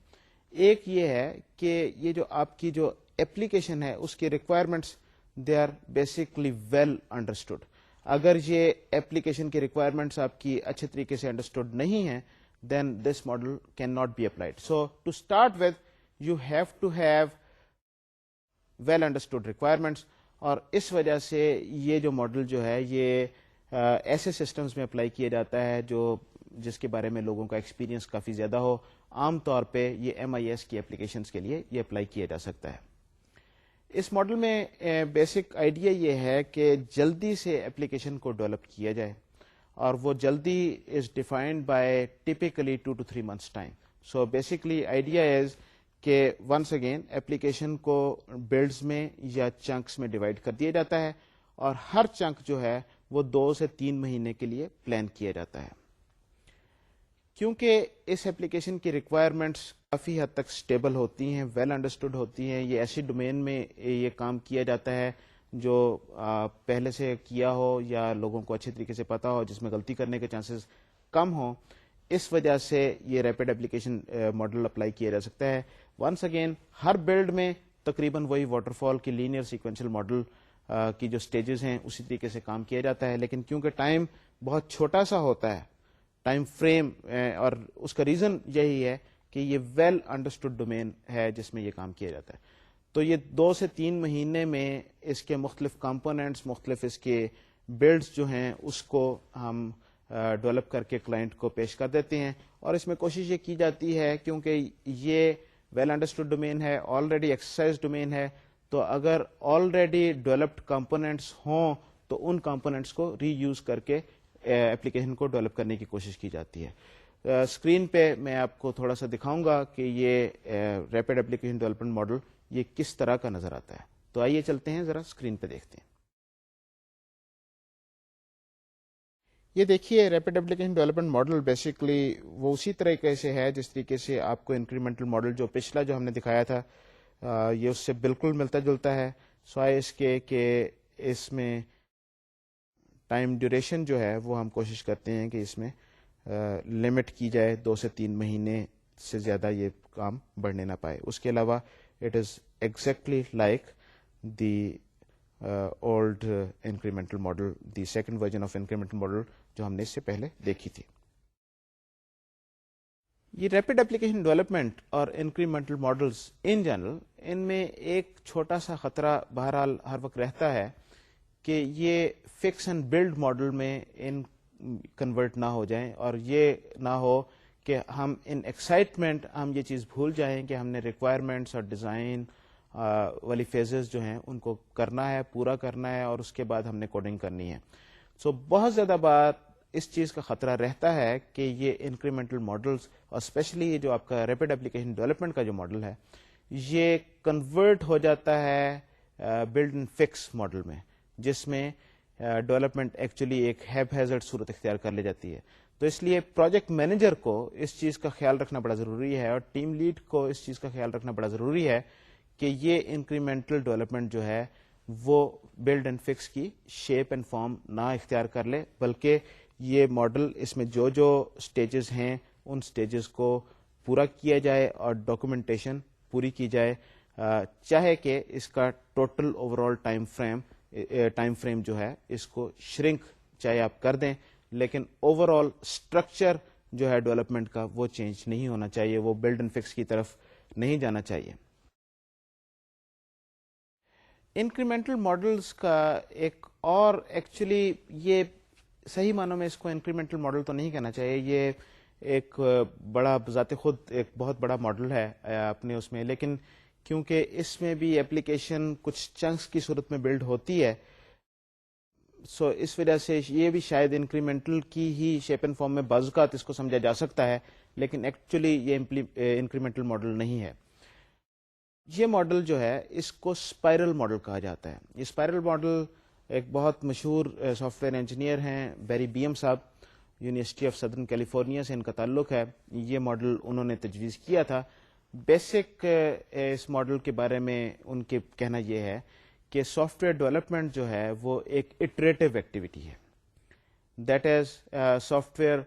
ایک یہ ہے کہ یہ جو آپ کی جو ایپلیکیشن ہے اس کی requirements they are basically well understood. اگر یہ ایپلیکیشن کی ریکوائرمنٹس آپ کی اچھے طریقے سے انڈرسٹوڈ نہیں ہیں then this model cannot be applied. So to start with you have to have well understood requirements, اور اس وجہ سے یہ جو ماڈل جو ہے یہ ایسے سسٹمز میں اپلائی کیا جاتا ہے جس کے بارے میں لوگوں کا ایکسپیرینس کافی زیادہ ہو. عام طور پہ یہ MIS کی اپلیکیشنز کے لیے یہ اپلائی کیا جا سکتا ہے. اس ماڈل میں بیسک آئیڈیا یہ ہے کہ جلدی سے ایپلیکیشن کو ڈیولپ کیا جائے, اور وہ جلدی is defined by typically 2 to 3 months time. So basically idea is کہ ونس اگین ایپلیکیشن کو بلڈز میں یا چنکس میں ڈیوائڈ کر دیا جاتا ہے, اور ہر چنک جو ہے وہ 2 سے 3 مہینے کے لیے پلان کیا جاتا ہے. کیونکہ اس ایپلیکیشن کی ریکوائرمنٹس کافی حد تک اسٹیبل ہوتی ہیں, ویل انڈرسٹوڈ ہوتی ہیں, یہ ایسی ڈومین میں یہ کام کیا جاتا ہے جو پہلے سے کیا ہو یا لوگوں کو اچھے طریقے سے پتا ہو, جس میں غلطی کرنے کے چانسز کم ہوں, اس وجہ سے یہ ریپڈ ایپلیکیشن ماڈل اپلائی کیا جا سکتا ہے. ونس اگین ہر بلڈ میں تقریباً وہی واٹر فال کی لینئر سیکوینشل ماڈل کی جو سٹیجز ہیں اسی طریقے سے کام کیا جاتا ہے, لیکن کیونکہ ٹائم بہت چھوٹا سا ہوتا ہے, ٹائم فریم, اور اس کا ریزن یہی ہے کہ یہ ویل انڈرسٹوڈ ڈومین ہے جس میں یہ کام کیا جاتا ہے. تو یہ 2 سے 3 مہینے میں اس کے مختلف کمپوننٹس, مختلف اس کے بلڈز جو ہیں اس کو ہم ڈیولپ کر کے کلائنٹ کو پیش کر دیتے ہیں. اور اس میں کوشش یہ کی جاتی ہے کیونکہ یہ ویل انڈرسٹوڈ ڈومین ہے, آلریڈی ایکسرسائز ڈومین ہے, تو اگر آلریڈی ڈیولپڈ کمپوننٹس ہوں تو ان کمپوننٹس کو ری یوز کر کے ایپلیکیشن کو ڈیولپ کرنے کی کوشش کی جاتی ہے. اسکرین پہ میں آپ کو تھوڑا سا دکھاؤں گا کہ یہ ریپڈ ایپلیکیشن ڈیولپمنٹ ماڈل یہ کس طرح کا نظر آتا ہے. تو آئیے چلتے ہیں, ذرا اسکرین پہ دیکھتے ہیں. یہ دیکھیے rapid application development model basically وہ اسی طریقے سے ہے جس طریقے سے آپ کو انکریمنٹل ماڈل جو پچھلا جو ہم نے دکھایا تھا یہ اس سے بالکل ملتا جلتا ہے, سوائے اس کے کہ اس میں ٹائم ڈیوریشن جو ہے وہ ہم کوشش کرتے ہیں کہ اس میں لمٹ کی جائے, 2 سے 3 مہینے سے زیادہ یہ کام بڑھنے نہ پائے. اس کے علاوہ it is exactly like the old incremental model, the second version of incremental model جو ہم نے اس سے پہلے دیکھی تھی. یہ ریپڈ ایپلیکیشن ڈیولپمنٹ اور انکریمنٹل ماڈلز ان جنرل, ان میں ایک چھوٹا سا خطرہ بہرحال ہر وقت رہتا ہے کہ یہ فکس اینڈ بلڈ ماڈل میں ان کنورٹ نہ ہو جائیں, اور یہ نہ ہو کہ ہم ان ایکسائٹمنٹ ہم یہ چیز بھول جائیں کہ ہم نے ریکوائرمنٹس اور ڈیزائن والی فیزز جو ہیں ان کو کرنا ہے, پورا کرنا ہے, اور اس کے بعد ہم نے کوڈنگ کرنی ہے. سو بہت زیادہ بات اس چیز کا خطرہ رہتا ہے کہ یہ انکریمنٹل ماڈلز اور اسپیشلی یہ جو آپ کا ریپڈ ایپلیکیشن ڈیولپمنٹ کا جو ماڈل ہے یہ کنورٹ ہو جاتا ہے بلڈ اینڈ فکس ماڈل میں, جس میں ڈیولپمنٹ ایکچولی ایک ہیزرڈ صورت اختیار کر لی جاتی ہے. تو اس لیے پروجیکٹ مینیجر کو اس چیز کا خیال رکھنا بڑا ضروری ہے, اور ٹیم لیڈ کو اس چیز کا خیال رکھنا بڑا ضروری ہے کہ یہ انکریمنٹل ڈیولپمنٹ جو ہے وہ بلڈ اینڈ فکس کی شیپ اینڈ فارم نہ اختیار کر لے, بلکہ یہ ماڈل اس میں جو سٹیجز ہیں ان سٹیجز کو پورا کیا جائے اور ڈاکومنٹیشن پوری کی جائے، چاہے کہ اس کا total over all time frame جو ہے اس کو شرنک چاہے آپ کر دیں، لیکن اوور آل اسٹرکچر جو ہے ڈیولپمنٹ کا وہ چینج نہیں ہونا چاہیے، وہ بلڈ اینڈ فکس کی طرف نہیں جانا چاہیے۔ انکریمنٹل ماڈلس کا ایک اور ایکچولی یہ صحیح معنوں میں اس کو انکریمنٹل ماڈل تو نہیں کہنا چاہیے، یہ ایک بڑا بذات خود ایک بہت بڑا ماڈل ہے اپنے اس میں، لیکن کیونکہ اس میں بھی ایپلیکیشن کچھ چنکس کی صورت میں بلڈ ہوتی ہے، سو اس وجہ سے یہ بھی شاید انکریمنٹل کی ہی شیپ اینڈ فارم میں بعض اوقات اس کو سمجھا جا سکتا ہے، لیکن ایکچولی یہ انکریمنٹل ماڈل نہیں ہے۔ یہ ماڈل جو ہے اس کو اسپائرل ماڈل کہا جاتا ہے۔ یہ اسپائرل ماڈل ایک بہت مشہور سافٹ ویئر انجینئر ہیں بیری بی ایم صاحب، یونیورسٹی آف سدرن کیلیفورنیا سے ان کا تعلق ہے، یہ ماڈل انہوں نے تجویز کیا تھا۔ بیسک اس ماڈل کے بارے میں ان کے کہنا یہ ہے کہ سافٹ ویئر ڈیولپمنٹ جو ہے وہ ایک اٹریٹو ایکٹیویٹی ہے، دیٹ از سافٹ ویئر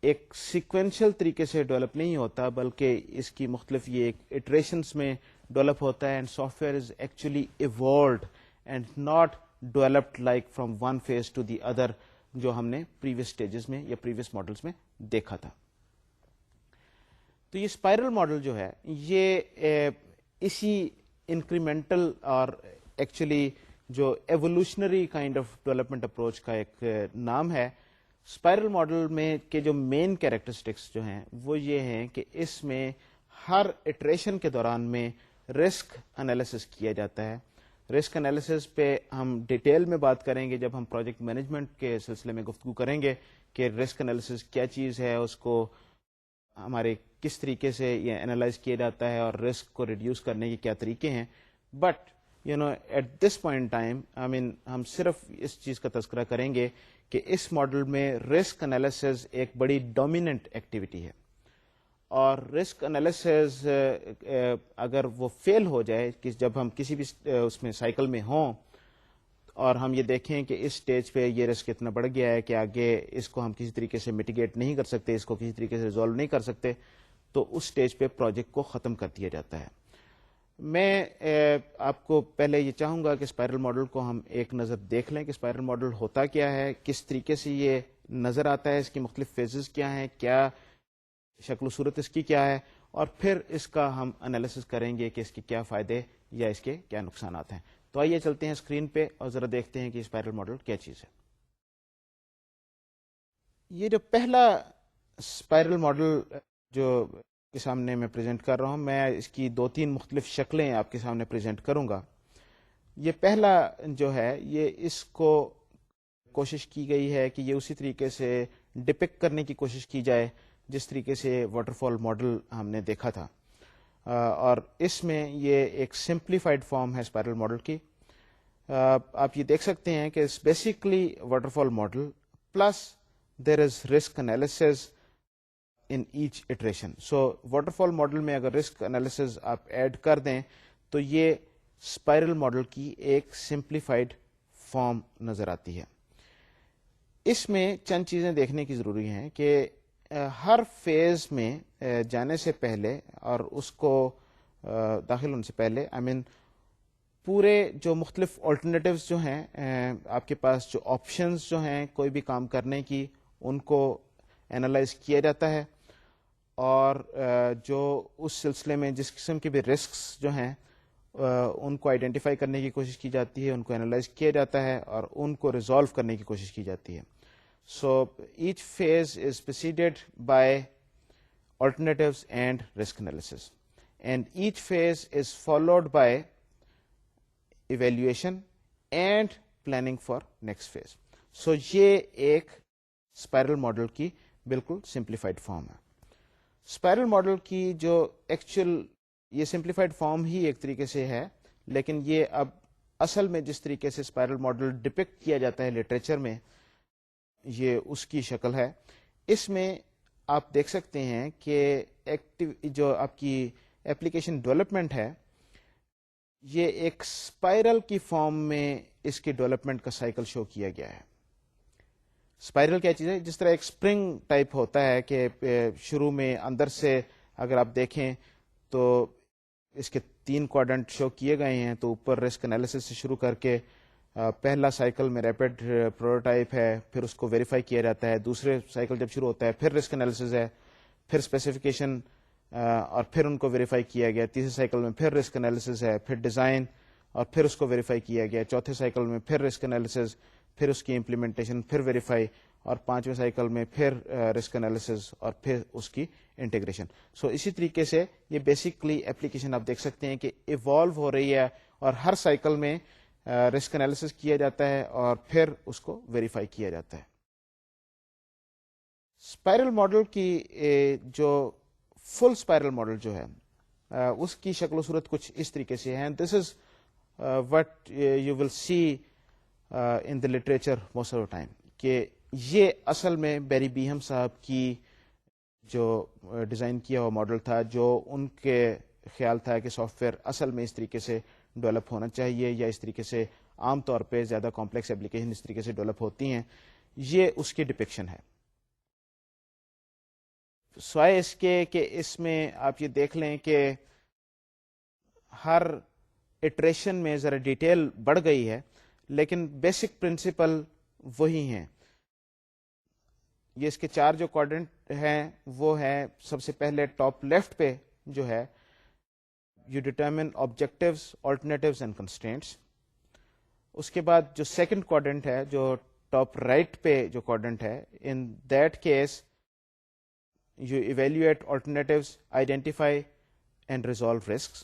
ایک سیکوینشل طریقے سے ڈیولپ نہیں ہوتا، بلکہ اس کی مختلف یہ ایک اٹریشنس میں ڈیولپ ہوتا ہے، and software is actually evolved and not developed like from one phase to the other, جو ہم نے پریویس اسٹیجز میں یا پریویس ماڈلس میں دیکھا تھا۔ تو یہ اسپائرل ماڈل جو ہے یہ اسی انکریمنٹل اور ایکچولی جو evolutionary kind of development approach کا ایک نام ہے۔ اسپائرل ماڈل میں کے جو مین کیریکٹرسٹکس جو ہیں وہ یہ ہیں کہ اس میں ہر اٹریشن کے دوران میں رسک انالیسس کیا جاتا ہے۔ رسک انالیسس پہ ہم ڈیٹیل میں بات کریں گے جب ہم پروجیکٹ مینجمنٹ کے سلسلے میں گفتگو کریں گے کہ رسک انالیسس کیا چیز ہے، اس کو ہمارے کس طریقے سے یہ انالائز کیا جاتا ہے اور رسک کو ریڈیوس کرنے کے کیا طریقے ہیں۔ But at this point time ہم صرف اس چیز کا تذکرہ کریں گے کہ اس ماڈل میں رسک انالیسز ایک بڑی ڈومیننٹ ایکٹیویٹی ہے، اور رسک انالیسز اگر وہ فیل ہو جائے کہ جب ہم کسی بھی اس میں سائیکل میں ہوں اور ہم یہ دیکھیں کہ اس سٹیج پہ یہ رسک اتنا بڑھ گیا ہے کہ آگے اس کو ہم کسی طریقے سے میٹیگیٹ نہیں کر سکتے، اس کو کسی طریقے سے ریزالو نہیں کر سکتے، تو اس سٹیج پہ پروجیکٹ کو ختم کر دیا جاتا ہے۔ میں آپ کو پہلے یہ چاہوں گا کہ اسپائرل ماڈل کو ہم ایک نظر دیکھ لیں کہ اسپائرل ماڈل ہوتا کیا ہے، کس طریقے سے یہ نظر آتا ہے، اس کی مختلف فیزز کیا ہیں، کیا شکل و صورت اس کی کیا ہے، اور پھر اس کا ہم انالیسس کریں گے کہ اس کے کیا فائدے یا اس کے کیا نقصانات ہیں۔ تو آئیے چلتے ہیں اسکرین پہ اور ذرا دیکھتے ہیں کہ اسپائرل ماڈل کیا چیز ہے۔ یہ جو پہلا اسپائرل ماڈل جو کے سامنے میں پریزنٹ کر رہا ہوں، میں اس کی 2-3 مختلف شکلیں آپ کے سامنے پریزنٹ کروں گا۔ یہ پہلا جو ہے یہ اس کو کوشش کی گئی ہے کہ یہ اسی طریقے سے ڈپکٹ کرنے کی کوشش کی جائے جس طریقے سے واٹر فال ماڈل ہم نے دیکھا تھا، اور اس میں یہ ایک سمپلیفائڈ فارم ہے اسپائرل ماڈل کی۔ آپ یہ دیکھ سکتے ہیں کہ it's basically waterfall model plus there is risk analysis in each iteration. So waterfall model میں اگر رسک انالیسز آپ ایڈ کر دیں تو یہ اسپائرل ماڈل کی ایک سمپلیفائڈ فارم نظر آتی ہے۔ اس میں چند چیزیں دیکھنے کی ضروری ہیں کہ ہر فیز میں جانے سے پہلے اور اس کو داخل ہونے سے پہلے پورے جو مختلف آلٹرنیٹیوز جو ہیں آپ کے پاس، جو آپشنز جو ہیں کوئی بھی کام کرنے کی، ان کو اینالائز کیا جاتا ہے، اور جو اس سلسلے میں جس قسم کے بھی رسکس جو ہیں ان کو آئیڈینٹیفائی کرنے کی کوشش کی جاتی ہے، ان کو اینالائز کیا جاتا ہے اور ان کو ریزالو کرنے کی کوشش کی جاتی ہے۔ So each phase is preceded by alternatives and risk analysis, and each phase is followed by evaluation and planning for next phase. So یہ ایک اسپائرل ماڈل کی بالکل سمپلیفائڈ فارم ہے۔ اسپائرل ماڈل کی جو ایکچوئل یہ سمپلیفائڈ فارم ہی ایک طریقے سے ہے، لیکن یہ اب اصل میں جس طریقے سے اسپائرل ماڈل ڈپکٹ کیا جاتا ہے لٹریچر میں، یہ اس کی شکل ہے۔ اس میں آپ دیکھ سکتے ہیں کہ جو آپ کی ایپلیکیشن ڈیولپمنٹ ہے یہ ایک اسپائرل کی فارم میں اس کے ڈیولپمنٹ کا سائیکل شو کیا گیا ہے۔ اسپائرل کیا چیز ہے؟ جس طرح ایک اسپرنگ ٹائپ ہوتا ہے کہ شروع میں اندر سے اگر آپ دیکھیں تو اس کے 3 کوارڈنٹ شو کیے گئے ہیں. تو اوپر رسک انالیسس سے شروع کر کے پہلا سائیکل میں ریپڈ پروٹوٹائپ ہے, پھر اس کو ویریفائی کیا جاتا ہے. دوسرے سائیکل جب شروع ہوتا ہے پھر رسک انالیسس ہے, پھر اسپیسیفکیشن اور پھر ان کو ویریفائی کیا گیا. تیسرے سائیکل میں پھر رسک انالیسس ہے, پھر ڈیزائن اور پھر اس کو ویریفائی کیا گیا. چوتھے سائیکل میں پھر رسک انالیسس, پھر اس کی امپلیمنٹیشن, پھر ویریفائی, اور 5ویں سائیکل میں پھر رسک انالیسس اور پھر اس کی انٹیگریشن. سو اسی طریقے سے یہ بیسکلی اپلیکیشن آپ دیکھ سکتے ہیں کہ ایوالو ہو رہی ہے, اور ہر سائیکل میں رسک انالیسس کیا جاتا ہے اور پھر اس کو ویریفائی کیا جاتا ہے. اسپائرل ماڈل کی جو فل اسپائرل ماڈل جو ہے اس کی شکل و صورت کچھ اس طریقے سے ہے. This is what you will see in the literature most of the time, کہ یہ اصل میں بیری بیہم صاحب کی جو ڈیزائن کیا ہوا ماڈل تھا, جو ان کے خیال تھا کہ سافٹ ویئر اصل میں اس طریقے سے ڈیولپ ہونا چاہیے, یا اس طریقے سے عام طور پہ زیادہ کمپلیکس ایپلیکیشن اس طریقے سے ڈیولپ ہوتی ہیں. یہ اس کی ڈپکشن ہے. سوائے اس کے کہ اس میں آپ یہ دیکھ لیں کہ ہر اٹریشن میں ذرا ڈیٹیل بڑھ گئی ہے, لیکن بیسک پرنسپل وہی ہیں. یہ اس کے 4 جو کوارڈنٹ ہیں وہ ہے, سب سے پہلے ٹاپ لیفٹ پہ جو ہے you determine objectives, alternatives and constraints. اس کے بعد جو سیکنڈ کوارڈنٹ ہے, جو ٹاپ رائٹ پہ جو کوارڈنٹ ہے, in that case you evaluate alternatives, identify and resolve risks.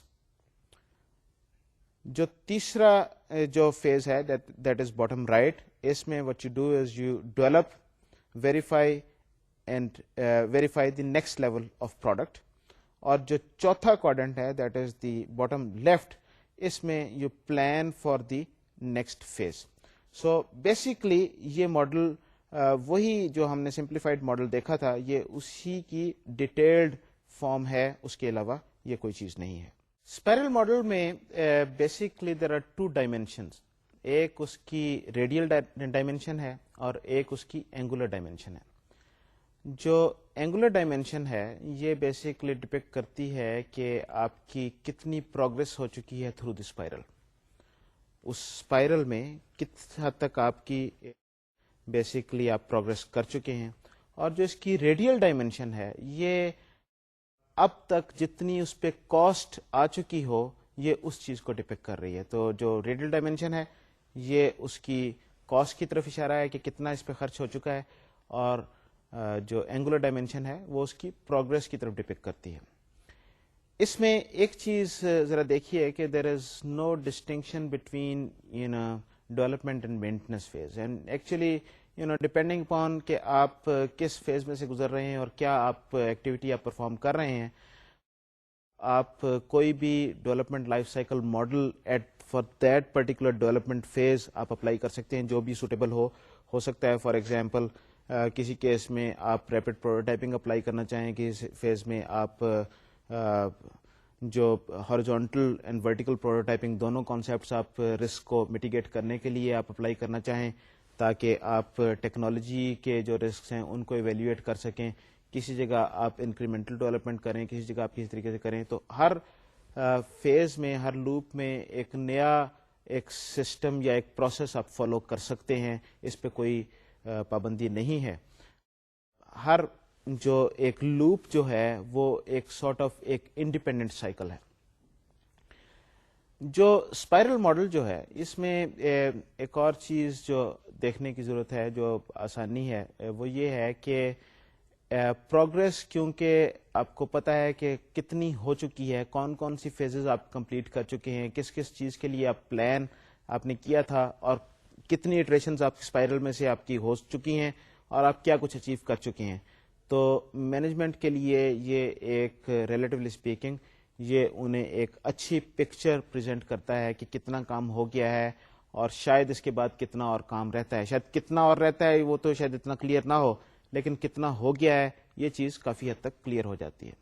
جو تیسرا جو فیز ہے دیٹ از باٹم رائٹ, اس میں what you do is you develop, verify and verify the next level of product. اور جو چوتھا کوارڈنٹ ہے that is the bottom left, اس میں you plan for the next phase. So basically یہ model وہی جو ہم نے سمپلیفائڈ ماڈل دیکھا تھا, یہ اسی کی ڈیٹیلڈ فارم ہے, اس کے علاوہ یہ کوئی چیز نہیں ہے. اسپائرل ماڈل میں بیسکلی دیر آر 2 ڈائمینشنز, ایک اس کی ریڈیل ڈائمینشن ہے اور ایک اس کی اینگولر ڈائمینشن ہے. جو اینگولر ڈائمینشن ہے یہ بیسکلی ڈپکٹ کرتی ہے کہ آپ کی کتنی پروگرس ہو چکی ہے تھرو دی اسپائرل, اس اسپائرل میں کس حد تک آپ کی بیسکلی آپ پروگرس کر چکے ہیں. اور جو اس کی ریڈیل ڈائمینشن ہے یہ اب تک جتنی اس پہ کاسٹ آ چکی ہو یہ اس چیز کو ڈپکٹ کر رہی ہے. تو جو ریڈیل ڈائمینشن ہے یہ اس کی کاسٹ کی طرف اشارہ ہے کہ کتنا اس پہ خرچ ہو چکا ہے, اور جو اینگولر ڈائمینشن ہے وہ اس کی پروگرس کی طرف ڈپکٹ کرتی ہے. اس میں ایک چیز ذرا دیکھیے کہ there is no distinction between development and maintenance phase, and actually depending upon کہ آپ کس فیز میں سے گزر رہے ہیں اور کیا آپ ایکٹیویٹی آپ پرفارم کر رہے ہیں, آپ کوئی بھی development life cycle model at for that particular development phase آپ اپلائی کر سکتے ہیں, جو بھی سوٹیبل ہو سکتا ہے. فار ایگزامپل کسی کیس میں آپ ریپڈ پروٹوٹائپنگ اپلائی کرنا چاہیں, کسی فیز میں آپ جو ہارزونٹل اینڈ ورٹیکل پروٹوٹائپنگ دونوں کانسیپٹس آپ رسک کو میٹیگیٹ کرنے کے لیے آپ اپلائی کرنا چاہیں, تاکہ آپ ٹیکنالوجی کے جو رسکس ہیں ان کو ایویلیویٹ کر سکیں. کسی جگہ آپ انکریمنٹل ڈیولپمنٹ کریں, کسی جگہ آپ کسی طریقے سے کریں. تو ہر فیز میں, ہر لوپ میں ایک نیا ایک سسٹم یا ایک پروسیس آپ فالو کر سکتے ہیں, اس پہ کوئی پابندی نہیں ہے. ہر جو ایک لوپ جو ہے وہ ایک سارٹ آف ایک انڈیپینڈنٹ سائیکل ہے. جو اسپائرل ماڈل جو ہے اس میں ایک اور چیز جو دیکھنے کی ضرورت ہے, جو آسانی ہے, وہ یہ ہے کہ پروگرس کیونکہ آپ کو پتا ہے کہ کتنی ہو چکی ہے, کون کون سی فیزز آپ کمپلیٹ کر چکے ہیں, کس کس چیز کے لیے آپ پلان آپ نے کیا تھا, اور کتنی اٹریشنز آپ اسپائرل میں سے آپ کی ہو چکی ہیں, اور آپ کیا کچھ اچیو کر چکے ہیں. تو مینجمنٹ کے لیے یہ ایک ریلیٹیولی اسپیکنگ یہ انہیں ایک اچھی پکچر پریزنٹ کرتا ہے کہ کتنا کام ہو گیا ہے, اور شاید اس کے بعد کتنا اور کام رہتا ہے. شاید کتنا اور رہتا ہے وہ تو شاید اتنا کلیئر نہ ہو, لیکن کتنا ہو گیا ہے یہ چیز کافی حد تک کلیئر ہو جاتی ہے.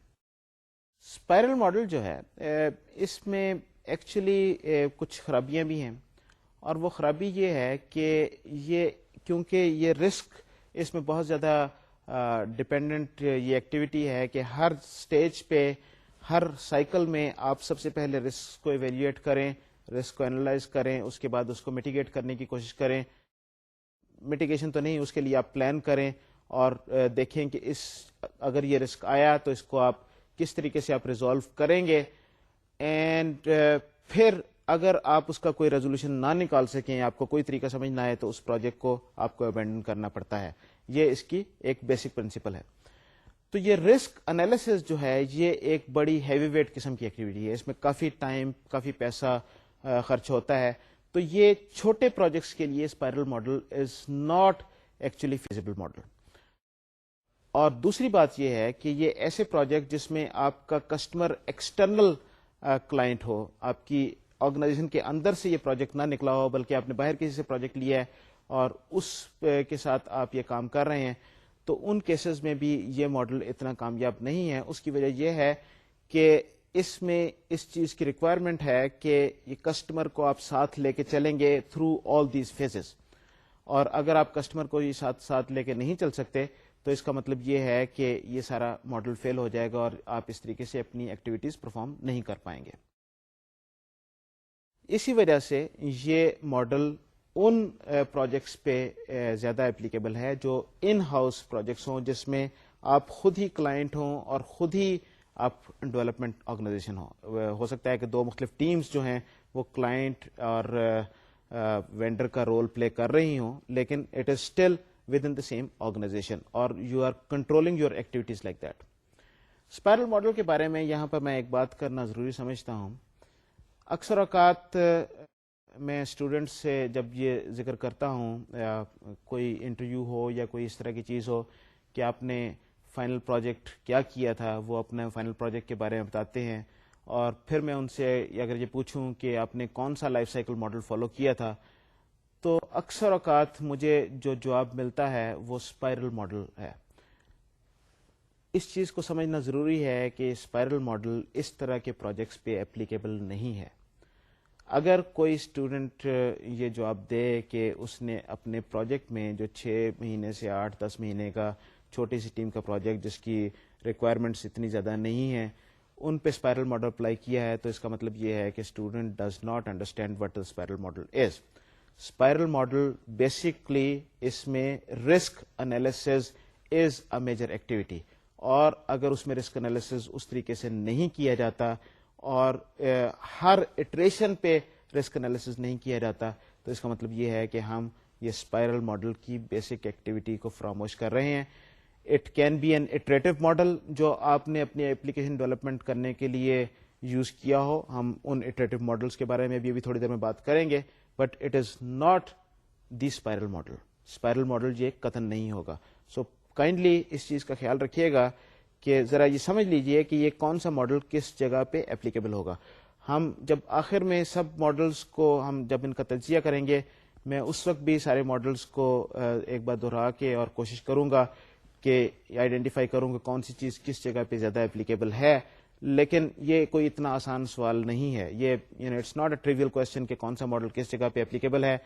اسپائرل ماڈل جو ہے اس میں ایکچولی کچھ خرابیاں بھی ہیں, اور وہ خرابی یہ ہے کہ یہ کیونکہ یہ رسک اس میں بہت زیادہ ڈپینڈنٹ یہ ایکٹیویٹی ہے کہ ہر سٹیج پہ، ہر سائیکل میں آپ سب سے پہلے رسک کو ایویلیویٹ کریں، رسک کو انالائز کریں، اس کے بعد اس کو میٹیگیٹ کرنے کی کوشش کریں. میٹیگیشن تو نہیں، اس کے لیے آپ پلان کریں اور دیکھیں کہ اگر یہ رسک آیا تو اس کو آپ کس طریقے سے آپ ریزالو کریں گے. اینڈ پھر اگر آپ اس کا کوئی ریزولوشن نہ نکال سکیں، آپ کو کوئی طریقہ سمجھ نہ آئے، تو اس پروجیکٹ کو آپ کو ابینڈن کرنا پڑتا ہے. یہ اس کی ایک بیسک پرنسپل ہے. تو یہ رسک انالیسس جو ہے یہ ایک بڑی ہیوی ویٹ قسم کی ایکٹیویٹی ہے. اس میں کافی ٹائم، کافی پیسہ خرچ ہوتا ہے. تو یہ چھوٹے پروجیکٹس کے لیے spiral model is not actually feasible model. اور دوسری بات یہ ہے کہ یہ ایسے پروجیکٹ جس میں آپ کا کسٹمر ایکسٹرنل کلائنٹ ہو، آپ کی آرگنائزیشن کے اندر سے یہ پروجیکٹ نہ نکلا ہو، بلکہ آپ نے باہر کسی سے پروجیکٹ لیا ہے اور اس کے ساتھ آپ یہ کام کر رہے ہیں، تو ان کیسز میں بھی یہ ماڈل اتنا کامیاب نہیں ہے. اس کی وجہ یہ ہے کہ اس میں اس چیز کی ریکوائرمنٹ ہے کہ یہ کسٹمر کو آپ ساتھ لے کے چلیں گے تھرو آل دیز فیزز. اور اگر آپ کسٹمر کو یہ ساتھ لے کے نہیں چل سکتے تو اس کا مطلب یہ ہے کہ یہ سارا ماڈل فیل ہو جائے گا اور آپ اس طریقے سے اپنی ایکٹیویٹیز پرفارم نہیں کر پائیں گے. اسی وجہ سے یہ ماڈل ان پروجیکٹس پہ زیادہ اپلیکیبل ہے جو ان ہاؤس پروجیکٹس ہوں، جس میں آپ خود ہی کلائنٹ ہوں اور خود ہی آپ ڈیولپمنٹ آرگنائزیشن ہو سکتا ہے کہ دو مختلف ٹیمز جو ہیں وہ کلائنٹ اور وینڈر کا رول پلے کر رہی ہوں، لیکن it is still within the same organization اور you are controlling your activities like that. Spiral model کے بارے میں یہاں پر میں ایک بات کرنا ضروری سمجھتا ہوں. اکثر اوقات میں اسٹوڈنٹس سے جب یہ ذکر کرتا ہوں، یا کوئی انٹرویو ہو یا کوئی اس طرح کی چیز ہو کہ آپ نے فائنل پروجیکٹ کیا کیا تھا، وہ اپنے فائنل پروجیکٹ کے بارے میں بتاتے ہیں. اور پھر میں ان سے اگر یہ پوچھوں کہ آپ نے کون سا لائف سائیکل ماڈل فالو کیا تھا، تو اکثر اوقات مجھے جو جواب ملتا ہے وہ اسپائرل ماڈل ہے. اس چیز کو سمجھنا ضروری ہے کہ اسپائرل ماڈل اس طرح کے پروجیکٹس پہ اپلیکیبل نہیں ہے. اگر کوئی اسٹوڈنٹ یہ جواب دے کہ اس نے اپنے پروجیکٹ میں جو 6 مہینے سے 8-10 مہینے کا چھوٹی سی ٹیم کا پروجیکٹ جس کی ریکوائرمنٹس اتنی زیادہ نہیں ہیں، ان پہ اسپائرل ماڈل اپلائی کیا ہے، تو اس کا مطلب یہ ہے کہ student does not understand what spiral model is. Spiral model basically اس میں risk analysis is a major activity, اور اگر اس میں رسک انالیسز اس طریقے سے نہیں کیا جاتا اور ہر اٹریشن پہ رسک انالیسز نہیں کیا جاتا، تو اس کا مطلب یہ ہے کہ ہم یہ اسپائرل ماڈل کی بیسک ایکٹیویٹی کو فراموش کر رہے ہیں. It can be an iterative model جو آپ نے اپنی ایپلیکیشن ڈیولپمنٹ کرنے کے لیے یوز کیا ہو. ہم ان اٹریٹو ماڈلس کے بارے میں بھی ابھی تھوڑی دیر میں بات کریں گے، but it is not the spiral model. Spiral model یہ قطعاً نہیں ہوگا. سو کائنڈلی اس چیز کا خیال رکھیے گا کہ ذرا یہ سمجھ لیجئے کہ یہ کون سا ماڈل کس جگہ پہ اپلیکیبل ہوگا. ہم جب آخر میں سب ماڈلس کو ہم جب ان کا تجزیہ کریں گے، میں اس وقت بھی سارے ماڈلس کو ایک بار دہرا کے اور کوشش کروں گا کہ آئیڈینٹیفائی کروں کہ کون سی چیز کس جگہ پہ زیادہ اپلیکیبل ہے. لیکن یہ کوئی اتنا آسان سوال نہیں ہے. یہ it's not a trivial question کہ کون سا ماڈل کس جگہ پہ اپلیکیبل ہے.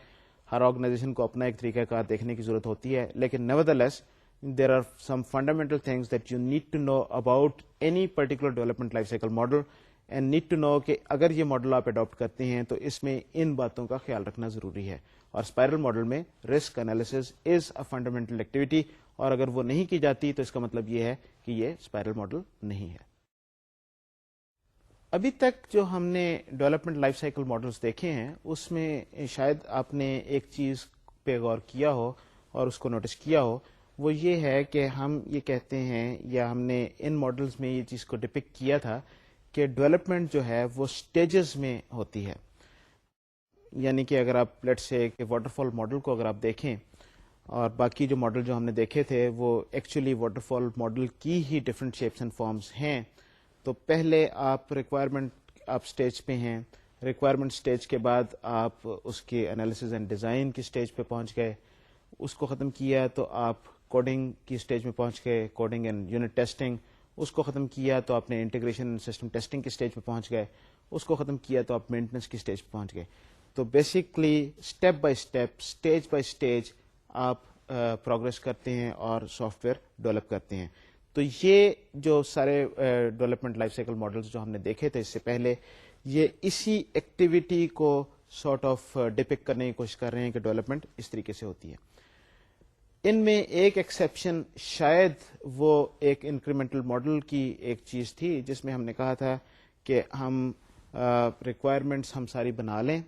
ہر آرگنائزیشن کو اپنا ایک طریقہ کار دیکھنے کی ضرورت ہوتی ہے، لیکن نیوردلیس there are some fundamental things that you need to know about any particular development life cycle model and need to know کہ اگر یہ ماڈل آپ اڈاپٹ کرتے ہیں تو اس میں ان باتوں کا خیال رکھنا ضروری ہے. اور اسپائرل ماڈل میں risk analysis is a fundamental activity, اور اگر وہ نہیں کی جاتی تو اس کا مطلب یہ ہے کہ یہ اسپائرل ماڈل نہیں ہے. ابھی تک جو ہم نے ڈیولپمنٹ لائف سائیکل ماڈلس دیکھے ہیں اس میں شاید آپ نے ایک چیز پہ غور کیا ہو اور اس کو نوٹس کیا ہو، وہ یہ ہے کہ ہم یہ کہتے ہیں، یا ہم نے ان ماڈلز میں یہ چیز کو ڈپکٹ کیا تھا کہ ڈیولپمنٹ جو ہے وہ سٹیجز میں ہوتی ہے. یعنی کہ اگر آپ لیٹ سے واٹر فال ماڈل کو اگر آپ دیکھیں، اور باقی جو ماڈل جو ہم نے دیکھے تھے وہ ایکچولی واٹر فال ماڈل کی ہی ڈفرینٹ شیپس اینڈ فارمز ہیں. تو پہلے آپ ریکوائرمنٹ آپ سٹیج پہ ہیں، ریکوائرمنٹ سٹیج کے بعد آپ اس کے انالیسز اینڈ ڈیزائن کی سٹیج پہ پہنچ گئے، اس کو ختم کیا تو آپ کوڈنگ کی سٹیج میں پہنچ گئے، کوڈنگ اینڈ یونٹ ٹیسٹنگ. اس کو ختم کیا تو آپ نے انٹیگریشن اینڈ سسٹم ٹیسٹنگ کی سٹیج پہ پہنچ گئے. اس کو ختم کیا تو آپ مینٹننس کی سٹیج پہ پہنچ گئے. تو basically step by step, stage by stage آپ پروگرس کرتے ہیں اور سافٹ ویئر ڈیولپ کرتے ہیں. تو یہ جو سارے ڈیولپمنٹ لائف سائیکل ماڈلز جو ہم نے دیکھے تھے اس سے پہلے, یہ اسی ایکٹیویٹی کو سارٹ آف ڈپکٹ کرنے کی کوشش کر رہے ہیں کہ ڈیولپمنٹ اس طریقے سے ہوتی ہے. ان میں ایک ایکسیپشن شاید وہ ایک انکریمنٹل ماڈل کی ایک چیز تھی جس میں ہم نے کہا تھا کہ ہم ریکوائرمنٹس ہم ساری بنا لیں,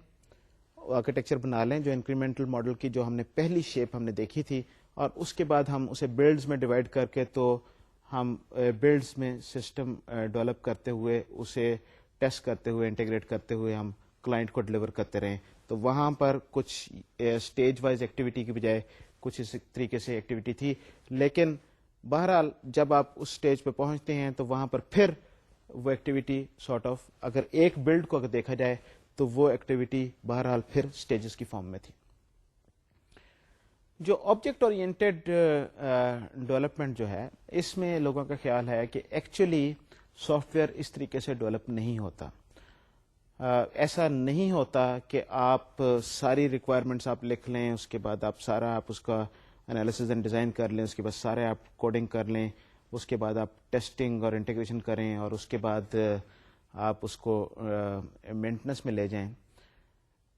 آرکیٹیکچر بنا لیں جو انکریمنٹل ماڈل کی جو ہم نے پہلی شیپ ہم نے دیکھی تھی, اور اس کے بعد ہم اسے بلڈز میں ڈیوائڈ کر کے تو ہم بلڈز میں سسٹم ڈیولپ کرتے ہوئے اسے ٹیسٹ کرتے ہوئے انٹیگریٹ کرتے ہوئے ہم کلائنٹ کو ڈلیور کرتے رہیں. تو وہاں پر کچھ اسٹیج وائز ایکٹیویٹی کی بجائے کچھ اس طریقے سے ایکٹیویٹی تھی, لیکن بہرحال جب آپ اس اسٹیج پہ پہنچتے ہیں تو وہاں پر پھر وہ ایکٹیویٹی سارٹ آف, اگر ایک بلڈ کو اگر دیکھا جائے تو وہ ایکٹیویٹی بہرحال پھر اسٹیجز کی فارم میں تھی. جو آبجیکٹ اورینٹیڈ ڈیولپمنٹ جو ہے اس میں لوگوں کا خیال ہے کہ ایکچولی سافٹ ویئر اس طریقے سے ڈیولپ نہیں ہوتا. ایسا نہیں ہوتا کہ آپ ساری ریکوائرمنٹس آپ لکھ لیں, اس کے بعد آپ اس کا انالیسز اینڈ ڈیزائن کر لیں, اس کے بعد سارے آپ کوڈنگ کر لیں, اس کے بعد آپ ٹیسٹنگ اور انٹیگریشن کریں اور اس کے بعد آپ اس کو مینٹننس میں لے جائیں.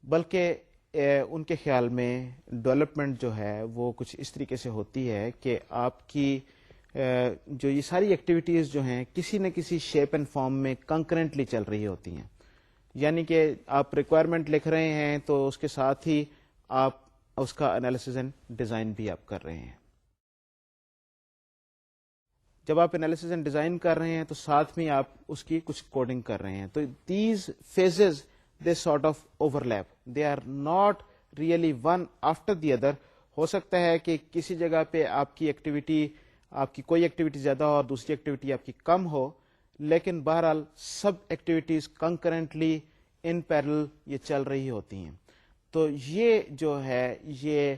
بلکہ ان کے خیال میں ڈیولپمنٹ جو ہے وہ کچھ اس طریقے سے ہوتی ہے کہ آپ کی جو یہ ساری ایکٹیویٹیز جو ہیں کسی نہ کسی شیپ اینڈ فارم میں کنکرنٹلی چل رہی ہوتی ہیں. یعنی کہ آپ ریکوائرمنٹ لکھ رہے ہیں تو اس کے ساتھ ہی آپ اس کا انالیسز اینڈ ڈیزائن بھی آپ کر رہے ہیں. جب آپ انالیسز اینڈ ڈیزائن کر رہے ہیں تو ساتھ میں آپ اس کی کچھ کوڈنگ کر رہے ہیں. تو these phases they sort of overlap, they are not really one after the other. ہو سکتا ہے کہ کسی جگہ پہ آپ کی ایکٹیویٹی, آپ کی کوئی ایکٹیویٹی زیادہ ہو اور دوسری ایکٹیویٹی آپ کی کم ہو, لیکن بہرحال سب ایکٹیویٹیز کنکرنٹلی ان پیرل یہ چل رہی ہوتی ہیں. تو یہ جو ہے یہ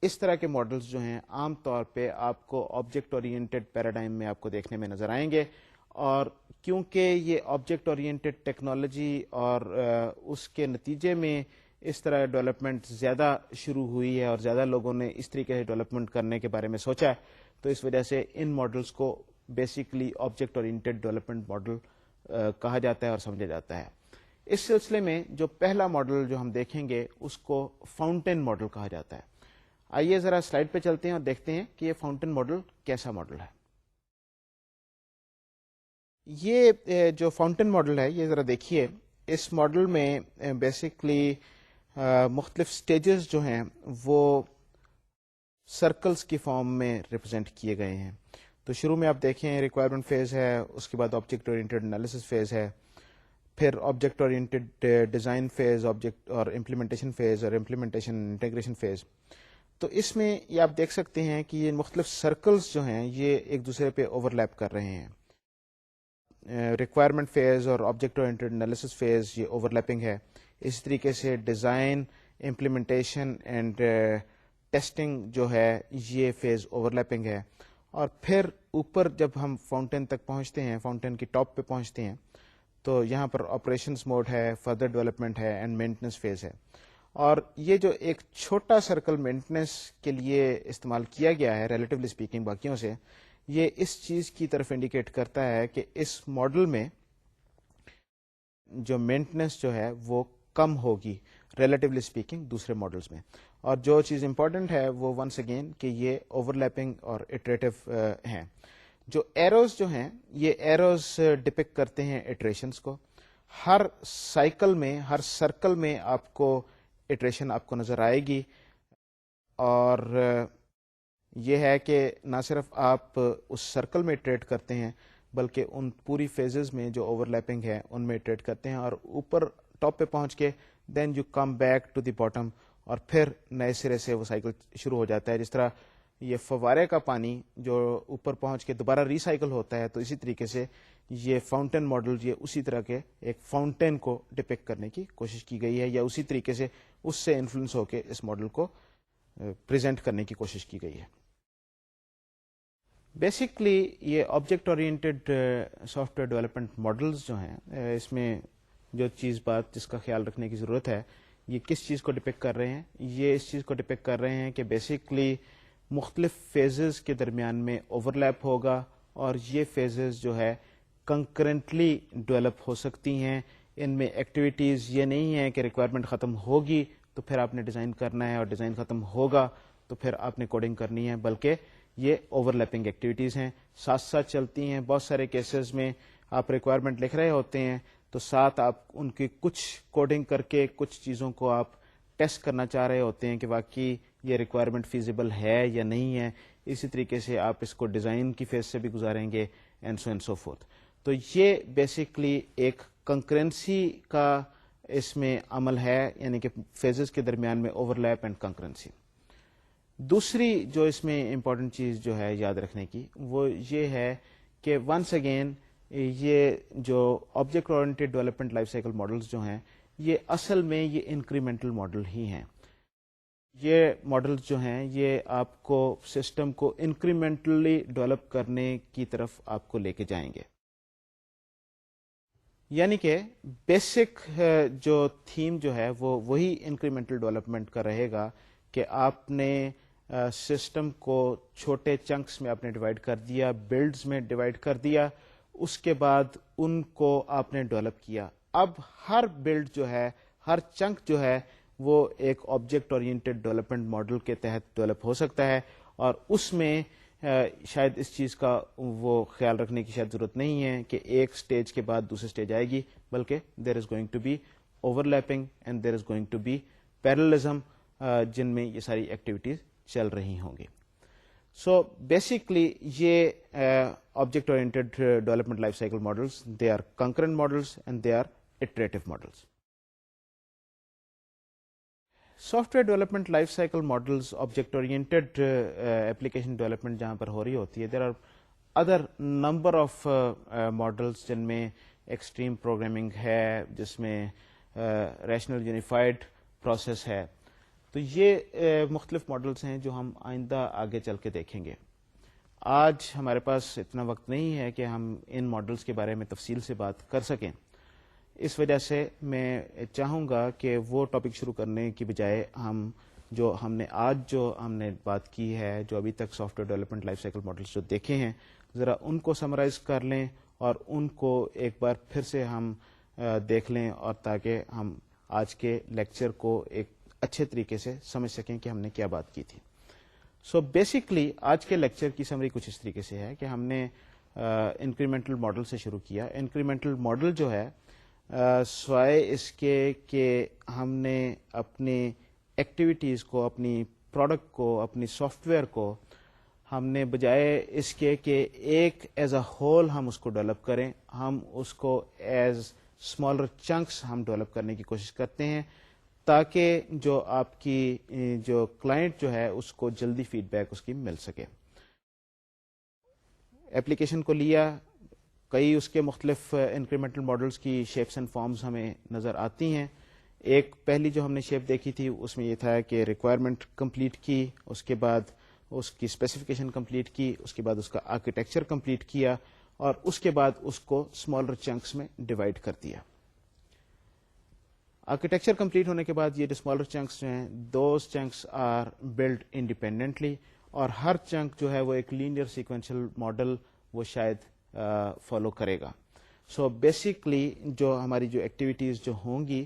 اس طرح کے ماڈلز جو ہیں عام طور پہ آپ کو آبجیکٹ اورینٹیڈ پیراڈائم میں آپ کو دیکھنے میں نظر آئیں گے. اور کیونکہ یہ آبجیکٹ اورینٹیڈ ٹیکنالوجی اور اس کے نتیجے میں اس طرح ڈیولپمنٹ زیادہ شروع ہوئی ہے اور زیادہ لوگوں نے اس طریقے سے ڈیولپمنٹ کرنے کے بارے میں سوچا ہے, تو اس وجہ سے ان ماڈلز کو basically object oriented development model کہا جاتا ہے اور سمجھا جاتا ہے. اس سلسلے میں جو پہلا ماڈل جو ہم دیکھیں گے اس کو فاؤنٹین ماڈل کہا جاتا ہے. آئیے ذرا سلائڈ پہ چلتے ہیں اور دیکھتے ہیں کہ یہ فاؤنٹین ماڈل کیسا ماڈل ہے. یہ جو فاؤنٹین ماڈل ہے یہ ذرا دیکھیے, اس ماڈل میں بیسکلی مختلف سٹیجز جو ہیں وہ سرکلز کی فارم میں ریپرزینٹ کیے گئے ہیں. تو شروع میں آپ دیکھیں ریکوائرمنٹ فیز ہے, اس کے بعد آبجیکٹ اورینٹیڈ انالیسس فیز ہے, پھر object oriented design phase, object اور امپلیمنٹیشن فیز, اور امپلیمنٹیشن انٹیگریشن فیز. تو اس میں یہ آپ دیکھ سکتے ہیں کہ یہ مختلف سرکلز جو ہیں یہ ایک دوسرے پہ اوور لیپ کر رہے ہیں. ریکوائرمنٹ فیز اور آبجیکٹ اورینٹیڈ انالیسس فیز یہ اوور لیپنگ ہے. اس طریقے سے ڈیزائن, امپلیمنٹیشن اینڈ ٹیسٹنگ جو ہے یہ فیز اوور لیپنگ ہے. اور پھر اوپر جب ہم فاؤنٹین تک پہنچتے ہیں, فاؤنٹین کی ٹاپ پہ پہنچتے ہیں, تو یہاں پر آپریشنس موڈ ہے, فردر ڈیولپمنٹ ہے اینڈ مینٹننس فیز ہے. اور یہ جو ایک چھوٹا سرکل مینٹننس کے لیے استعمال کیا گیا ہے ریلیٹیولی اسپیکنگ باقیوں سے, یہ اس چیز کی طرف انڈیکیٹ کرتا ہے کہ اس ماڈل میں جو مینٹننس جو ہے وہ کم ہوگی ریلیٹیولی اسپیکنگ دوسرے ماڈلز میں. اور جو چیز امپورٹنٹ ہے وہ ونس اگین کہ یہ اوور لیپنگ اور اٹریٹو ہیں. جو ایروز جو ہیں یہ ایروز ڈپکٹ کرتے ہیں اٹریشنس کو. ہر سائیکل میں, ہر سرکل میں آپ کو اٹریشن آپ کو نظر آئے گی, اور یہ ہے کہ نہ صرف آپ اس سرکل میں اٹریٹ کرتے ہیں بلکہ ان پوری فیزز میں جو اوور لیپنگ ہے ان میں اٹریٹ کرتے ہیں, اور اوپر ٹاپ پہ پہنچ کے then you come back to the bottom, اور پھر نئے سرے سے وہ سائیکل شروع ہو جاتا ہے. جس طرح یہ فوارے کا پانی جو اوپر پہنچ کے دوبارہ ریسائیکل ہوتا ہے, تو اسی طریقے سے یہ فاؤنٹین ماڈل یہ اسی طرح کے ایک فاؤنٹین کو ڈپکٹ کرنے کی کوشش کی گئی ہے, یا اسی طریقے سے اس سے انفلوئنس ہو کے اس ماڈل کو پریزنٹ کرنے کی کوشش کی گئی ہے. بیسکلی یہ object oriented soft where development models جو ہیں, اس میں جو چیز بات جس کا خیال رکھنے کی ضرورت ہے یہ کس چیز کو ڈپکٹ کر رہے ہیں؟ یہ اس چیز کو ڈپکٹ کر رہے ہیں کہ بیسکلی مختلف فیزز کے درمیان میں اوور لیپ ہوگا اور یہ فیزز جو ہے کنکرنٹلی ڈیولپ ہو سکتی ہیں. ان میں ایکٹیویٹیز یہ نہیں ہے کہ ریکوائرمنٹ ختم ہوگی تو پھر آپ نے ڈیزائن کرنا ہے اور ڈیزائن ختم ہوگا تو پھر آپ نے کوڈنگ کرنی ہے, بلکہ یہ اوور لیپنگ ایکٹیویٹیز ہیں, ساتھ ساتھ چلتی ہیں. بہت سارے کیسز میں آپ ریکوائرمنٹ لکھ رہے ہوتے ہیں تو ساتھ آپ ان کی کچھ کوڈنگ کر کے کچھ چیزوں کو آپ ٹیسٹ کرنا چاہ رہے ہوتے ہیں کہ واقعی یہ ریکوائرمنٹ فیزیبل ہے یا نہیں ہے. اسی طریقے سے آپ اس کو ڈیزائن کی فیز سے بھی گزاریں گے and so and so fourth. تو یہ بیسکلی ایک کنکرنسی کا اس میں عمل ہے, یعنی کہ فیزز کے درمیان میں اوور لیپ اینڈ کنکرنسی. دوسری جو اس میں امپورٹنٹ چیز جو ہے یاد رکھنے کی وہ یہ ہے کہ ونس اگین یہ جو object oriented development life cycle models جو ہیں یہ اصل میں یہ انکریمنٹل ماڈل ہی ہیں. یہ ماڈلز جو ہیں یہ آپ کو سسٹم کو انکریمنٹلی ڈیولپ کرنے کی طرف آپ کو لے کے جائیں گے. یعنی کہ بیسک جو تھیم جو ہے وہ وہی انکریمنٹل ڈیولپمنٹ کا رہے گا کہ آپ نے سسٹم کو چھوٹے چنکس میں آپ نے ڈیوائڈ کر دیا, بلڈز میں ڈیوائڈ کر دیا, اس کے بعد ان کو آپ نے ڈیولپ کیا. اب ہر بلڈ جو ہے, ہر چنک جو ہے وہ ایک آبجیکٹ اورینٹیڈ ڈیولپمنٹ ماڈل کے تحت ڈیولپ ہو سکتا ہے, اور اس میں شاید اس چیز کا وہ خیال رکھنے کی شاید ضرورت نہیں ہے کہ ایک سٹیج کے بعد دوسرے سٹیج آئے گی, بلکہ there is going to be overlapping and there is going to be parallelism جن میں یہ ساری ایکٹیویٹیز چل رہی ہوں گی. سو بیسکلی یہ object oriented development life cycle models they are concurrent models and they are iterative models. Software development life cycle models object oriented application development جہاں پر ہو رہی ہوتی ہے, there are other number of models جن میں extreme programming ہے, جس میں ریشنل یونیفائڈ پروسیس ہے. تو یہ مختلف ماڈلس ہیں جو ہم آئندہ آگے چل کے دیکھیں گے. آج ہمارے پاس اتنا وقت نہیں ہے کہ ہم ان ماڈلس کے بارے میں تفصیل سے بات کر سکیں. اس وجہ سے میں چاہوں گا کہ وہ ٹاپک شروع کرنے کی بجائے ہم نے بات کی ہے, جو ابھی تک soft where development life cycle models جو دیکھے ہیں, ذرا ان کو سمرائز کر لیں اور ان کو ایک بار پھر سے ہم دیکھ لیں, اور تاکہ ہم آج کے لیکچر کو ایک اچھے طریقے سے سمجھ سکیں کہ ہم نے کیا بات کی تھی. سو بیسکلی آج کے لیکچر کی سمری کچھ اس طریقے سے ہے کہ ہم نے انکریمنٹل ماڈل سے شروع کیا. انکریمنٹل ماڈل جو ہے سوائے اس کے کہ ہم نے اپنی ایکٹیویٹیز کو, اپنی پروڈکٹ کو, اپنی سافٹ ویئر کو ہم نے بجائے اس کے کہ ایک ایز اے ہول ہم اس کو ڈیولپ کریں, ہم اس کو ایز اسمالر چنکس ہم ڈیولپ کرنے کی کوشش کرتے ہیں, تاکہ جو آپ کی جو کلائنٹ جو ہے اس کو جلدی فیڈ بیک اس کی مل سکے. ایپلیکیشن کو لیا, کئی اس کے مختلف انکریمنٹل ماڈلس کی شیپس اینڈ فارمز ہمیں نظر آتی ہیں. ایک پہلی جو ہم نے شیپ دیکھی تھی اس میں یہ تھا کہ ریکوائرمنٹ کمپلیٹ کی, اس کے بعد اس کی اسپیسیفکیشن کمپلیٹ کی, اس کے بعد اس کا آرکیٹیکچر کمپلیٹ کیا, اور اس کے بعد اس کو اسمالر چنکس میں ڈیوائڈ کر دیا. آرکیٹیکچر کمپلیٹ ہونے کے بعد یہ جو اسمالر چنکس جو ہیں, those chunks are built independently, اور ہر چنک جو ہے وہ ایک لینئر سیکوینشل ماڈل وہ شاید فالو کرے گا. سو بیسکلی جو ہماری جو ایکٹیویٹیز جو ہوں گی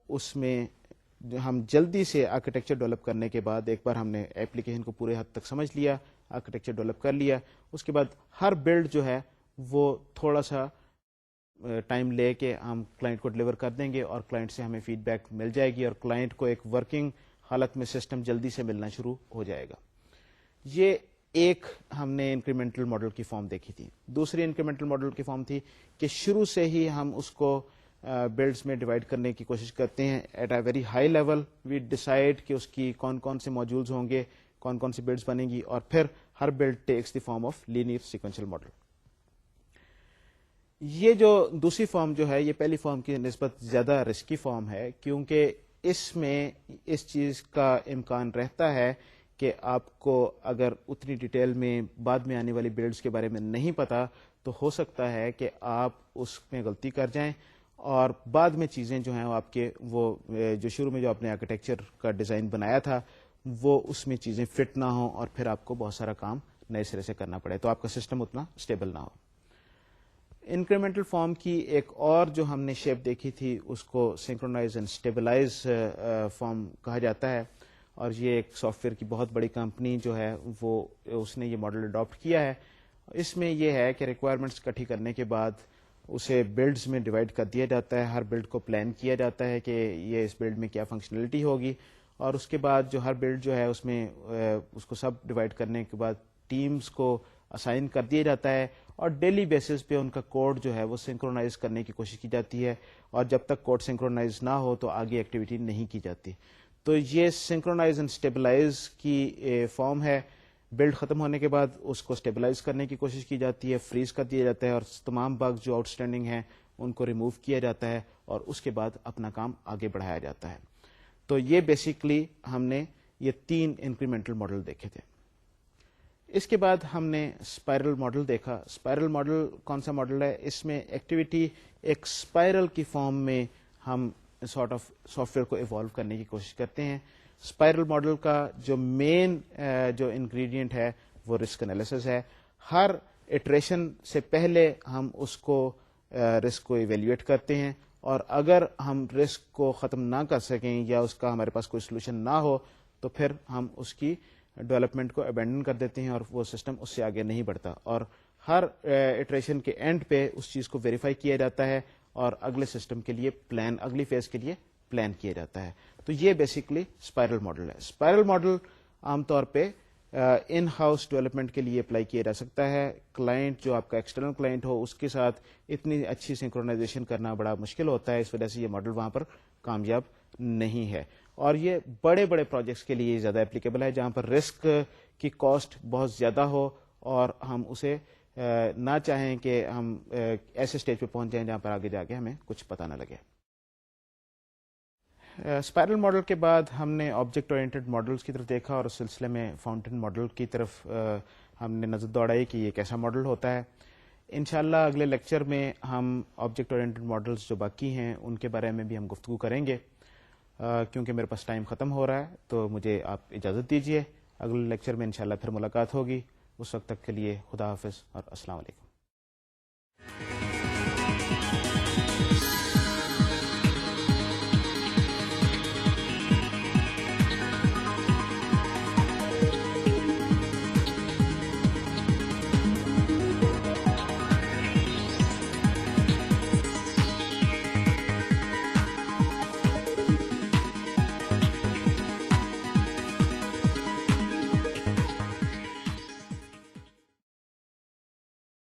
اس میں ہم جلدی سے آرکیٹیکچر ڈیولپ کرنے کے بعد, ایک بار ہم نے ایپلیکیشن کو پورے حد تک سمجھ لیا, آرکیٹیکچر ڈیولپ کر لیا, اس کے بعد ہر بلڈ جو ہے وہ تھوڑا سا ٹائم لے کے ہم کلائنٹ کو ڈلیور کر دیں گے, اور کلائنٹ سے ہمیں فیڈ بیک مل جائے گی, اور کلائنٹ کو ایک ورکنگ حالت میں سسٹم جلدی سے ملنا شروع ہو جائے گا. یہ ایک ہم نے انکریمنٹل ماڈل کی فارم دیکھی تھی. دوسری انکریمنٹل ماڈل کی فارم تھی کہ شروع سے ہی ہم اس کو بلڈس میں ڈیوائڈ کرنے کی کوشش کرتے ہیں. At a very high level we decide کہ اس کی کون کون سے موڈیولز ہوں گے, کون کون سی بلڈس بنیں گی, اور پھر ہر build takes the form of linear sequential model. یہ جو دوسری فارم جو ہے یہ پہلی فارم کی نسبت زیادہ رسکی فارم ہے, کیونکہ اس میں اس چیز کا امکان رہتا ہے کہ آپ کو اگر اتنی ڈیٹیل میں بعد میں آنے والی بلڈس کے بارے میں نہیں پتا تو ہو سکتا ہے کہ آپ اس میں غلطی کر جائیں, اور بعد میں چیزیں جو ہیں وہ آپ کے وہ جو شروع میں جو آپ نے آرکیٹیکچر کا ڈیزائن بنایا تھا وہ اس میں چیزیں فٹ نہ ہوں اور پھر آپ کو بہت سارا کام نئے سرے سے کرنا پڑے تو آپ کا سسٹم اتنا اسٹیبل نہ ہو. انکریمنٹل فارم کی ایک اور جو ہم نے شیپ دیکھی تھی اس کو سنکرونائز اینڈ اسٹیبلائز فارم کہا جاتا ہے, اور یہ ایک سافٹ ویئر کی بہت بڑی کمپنی جو ہے وہ اس نے یہ ماڈل اڈاپٹ کیا ہے. اس میں یہ ہے کہ ریکوائرمنٹس اکٹھی کرنے کے بعد اسے بلڈز میں ڈیوائڈ کر دیا جاتا ہے, ہر بلڈ کو پلان کیا جاتا ہے کہ یہ اس بلڈ میں کیا فنکشنلٹی ہوگی, اور اس کے بعد جو ہر بلڈ جو ہے اس میں اس کو سب ڈیوائڈ کرنے کے بعد ٹیمز کو اسائن کر دیا جاتا ہے, اور ڈیلی بیسس پہ ان کا کوڈ جو ہے وہ سنکرونائز کرنے کی کوشش کی جاتی ہے, اور جب تک کوڈ سنکرونائز نہ ہو تو آگے ایکٹیویٹی نہیں کی جاتی. تو یہ سنکرونائز اینڈ اسٹیبلائز کی فارم ہے. بلڈ ختم ہونے کے بعد اس کو اسٹیبلائز کرنے کی کوشش کی جاتی ہے, فریز کر دیا جاتا ہے, اور تمام بگز جو آؤٹ اسٹینڈنگ ہیں ان کو ریموو کیا جاتا ہے, اور اس کے بعد اپنا کام آگے بڑھایا جاتا ہے. تو یہ بیسیکلی ہم نے یہ 3 انکریمنٹل ماڈل دیکھے تھے. اس کے بعد ہم نے اسپائرل ماڈل دیکھا. اسپائرل ماڈل کون سا ماڈل ہے؟ اس میں ایکٹیویٹی ایک اسپائرل کی فارم میں ہم سارٹ آف سافٹ ویئر کو ایوالو کرنے کی کوشش کرتے ہیں. اسپائرل ماڈل کا جو مین جو انگریڈینٹ ہے وہ رسک انالیسس ہے. ہر ایٹریشن سے پہلے ہم اس کو رسک کو ایویلیویٹ کرتے ہیں, اور اگر ہم رسک کو ختم نہ کر سکیں یا اس کا ہمارے پاس کوئی سولوشن نہ ہو تو پھر ہم اس کی ڈیولپمنٹ کو ابینڈن کر دیتے ہیں اور وہ سسٹم اس سے آگے نہیں بڑھتا, اور ہر ایٹریشن کے اینڈ پہ اس چیز کو ویریفائی کیا جاتا ہے اور اگلے سسٹم کے لیے پلان, اگلی فیز کے لیے پلان کیا جاتا ہے. تو یہ بیسیکلی اسپائرل ماڈل ہے. اسپائرل ماڈل عام طور پہ ان ہاؤس ڈیولپمنٹ کے لیے اپلائی کیا جا سکتا ہے. کلائنٹ جو آپ کا ایکسٹرنل کلائنٹ ہو اس کے ساتھ اتنی اچھی سنکرونائزیشن کرنا بڑا مشکل ہوتا ہے, اس وجہ سے یہ ماڈل وہاں پر کامیاب نہیں ہے. اور یہ بڑے بڑے پروجیکٹس کے لیے زیادہ اپلیکیبل ہے جہاں پر رسک کی کاسٹ بہت زیادہ ہو اور ہم اسے نہ چاہیں کہ ہم ایسے اسٹیج پہ پہنچ جائیں جہاں پر آگے جا کے ہمیں کچھ پتہ نہ لگے. اسپائرل ماڈل کے بعد ہم نے آبجیکٹ اورینٹڈ ماڈلس کی طرف دیکھا, اور اس سلسلے میں فاؤنٹین ماڈل کی طرف ہم نے نظر دوڑائی کہ یہ کیسا ماڈل ہوتا ہے. انشاءاللہ اگلے لیکچر میں ہم آبجیکٹ اورینٹڈ ماڈلس جو باقی ہیں ان کے بارے میں بھی ہم گفتگو کریں گے. کیونکہ میرے پاس ٹائم ختم ہو رہا ہے تو مجھے آپ اجازت دیجیے. اگلے لیکچر میں انشاءاللہ پھر ملاقات ہوگی. اس وقت تک کے لیے خدا حافظ اور السلام علیکم.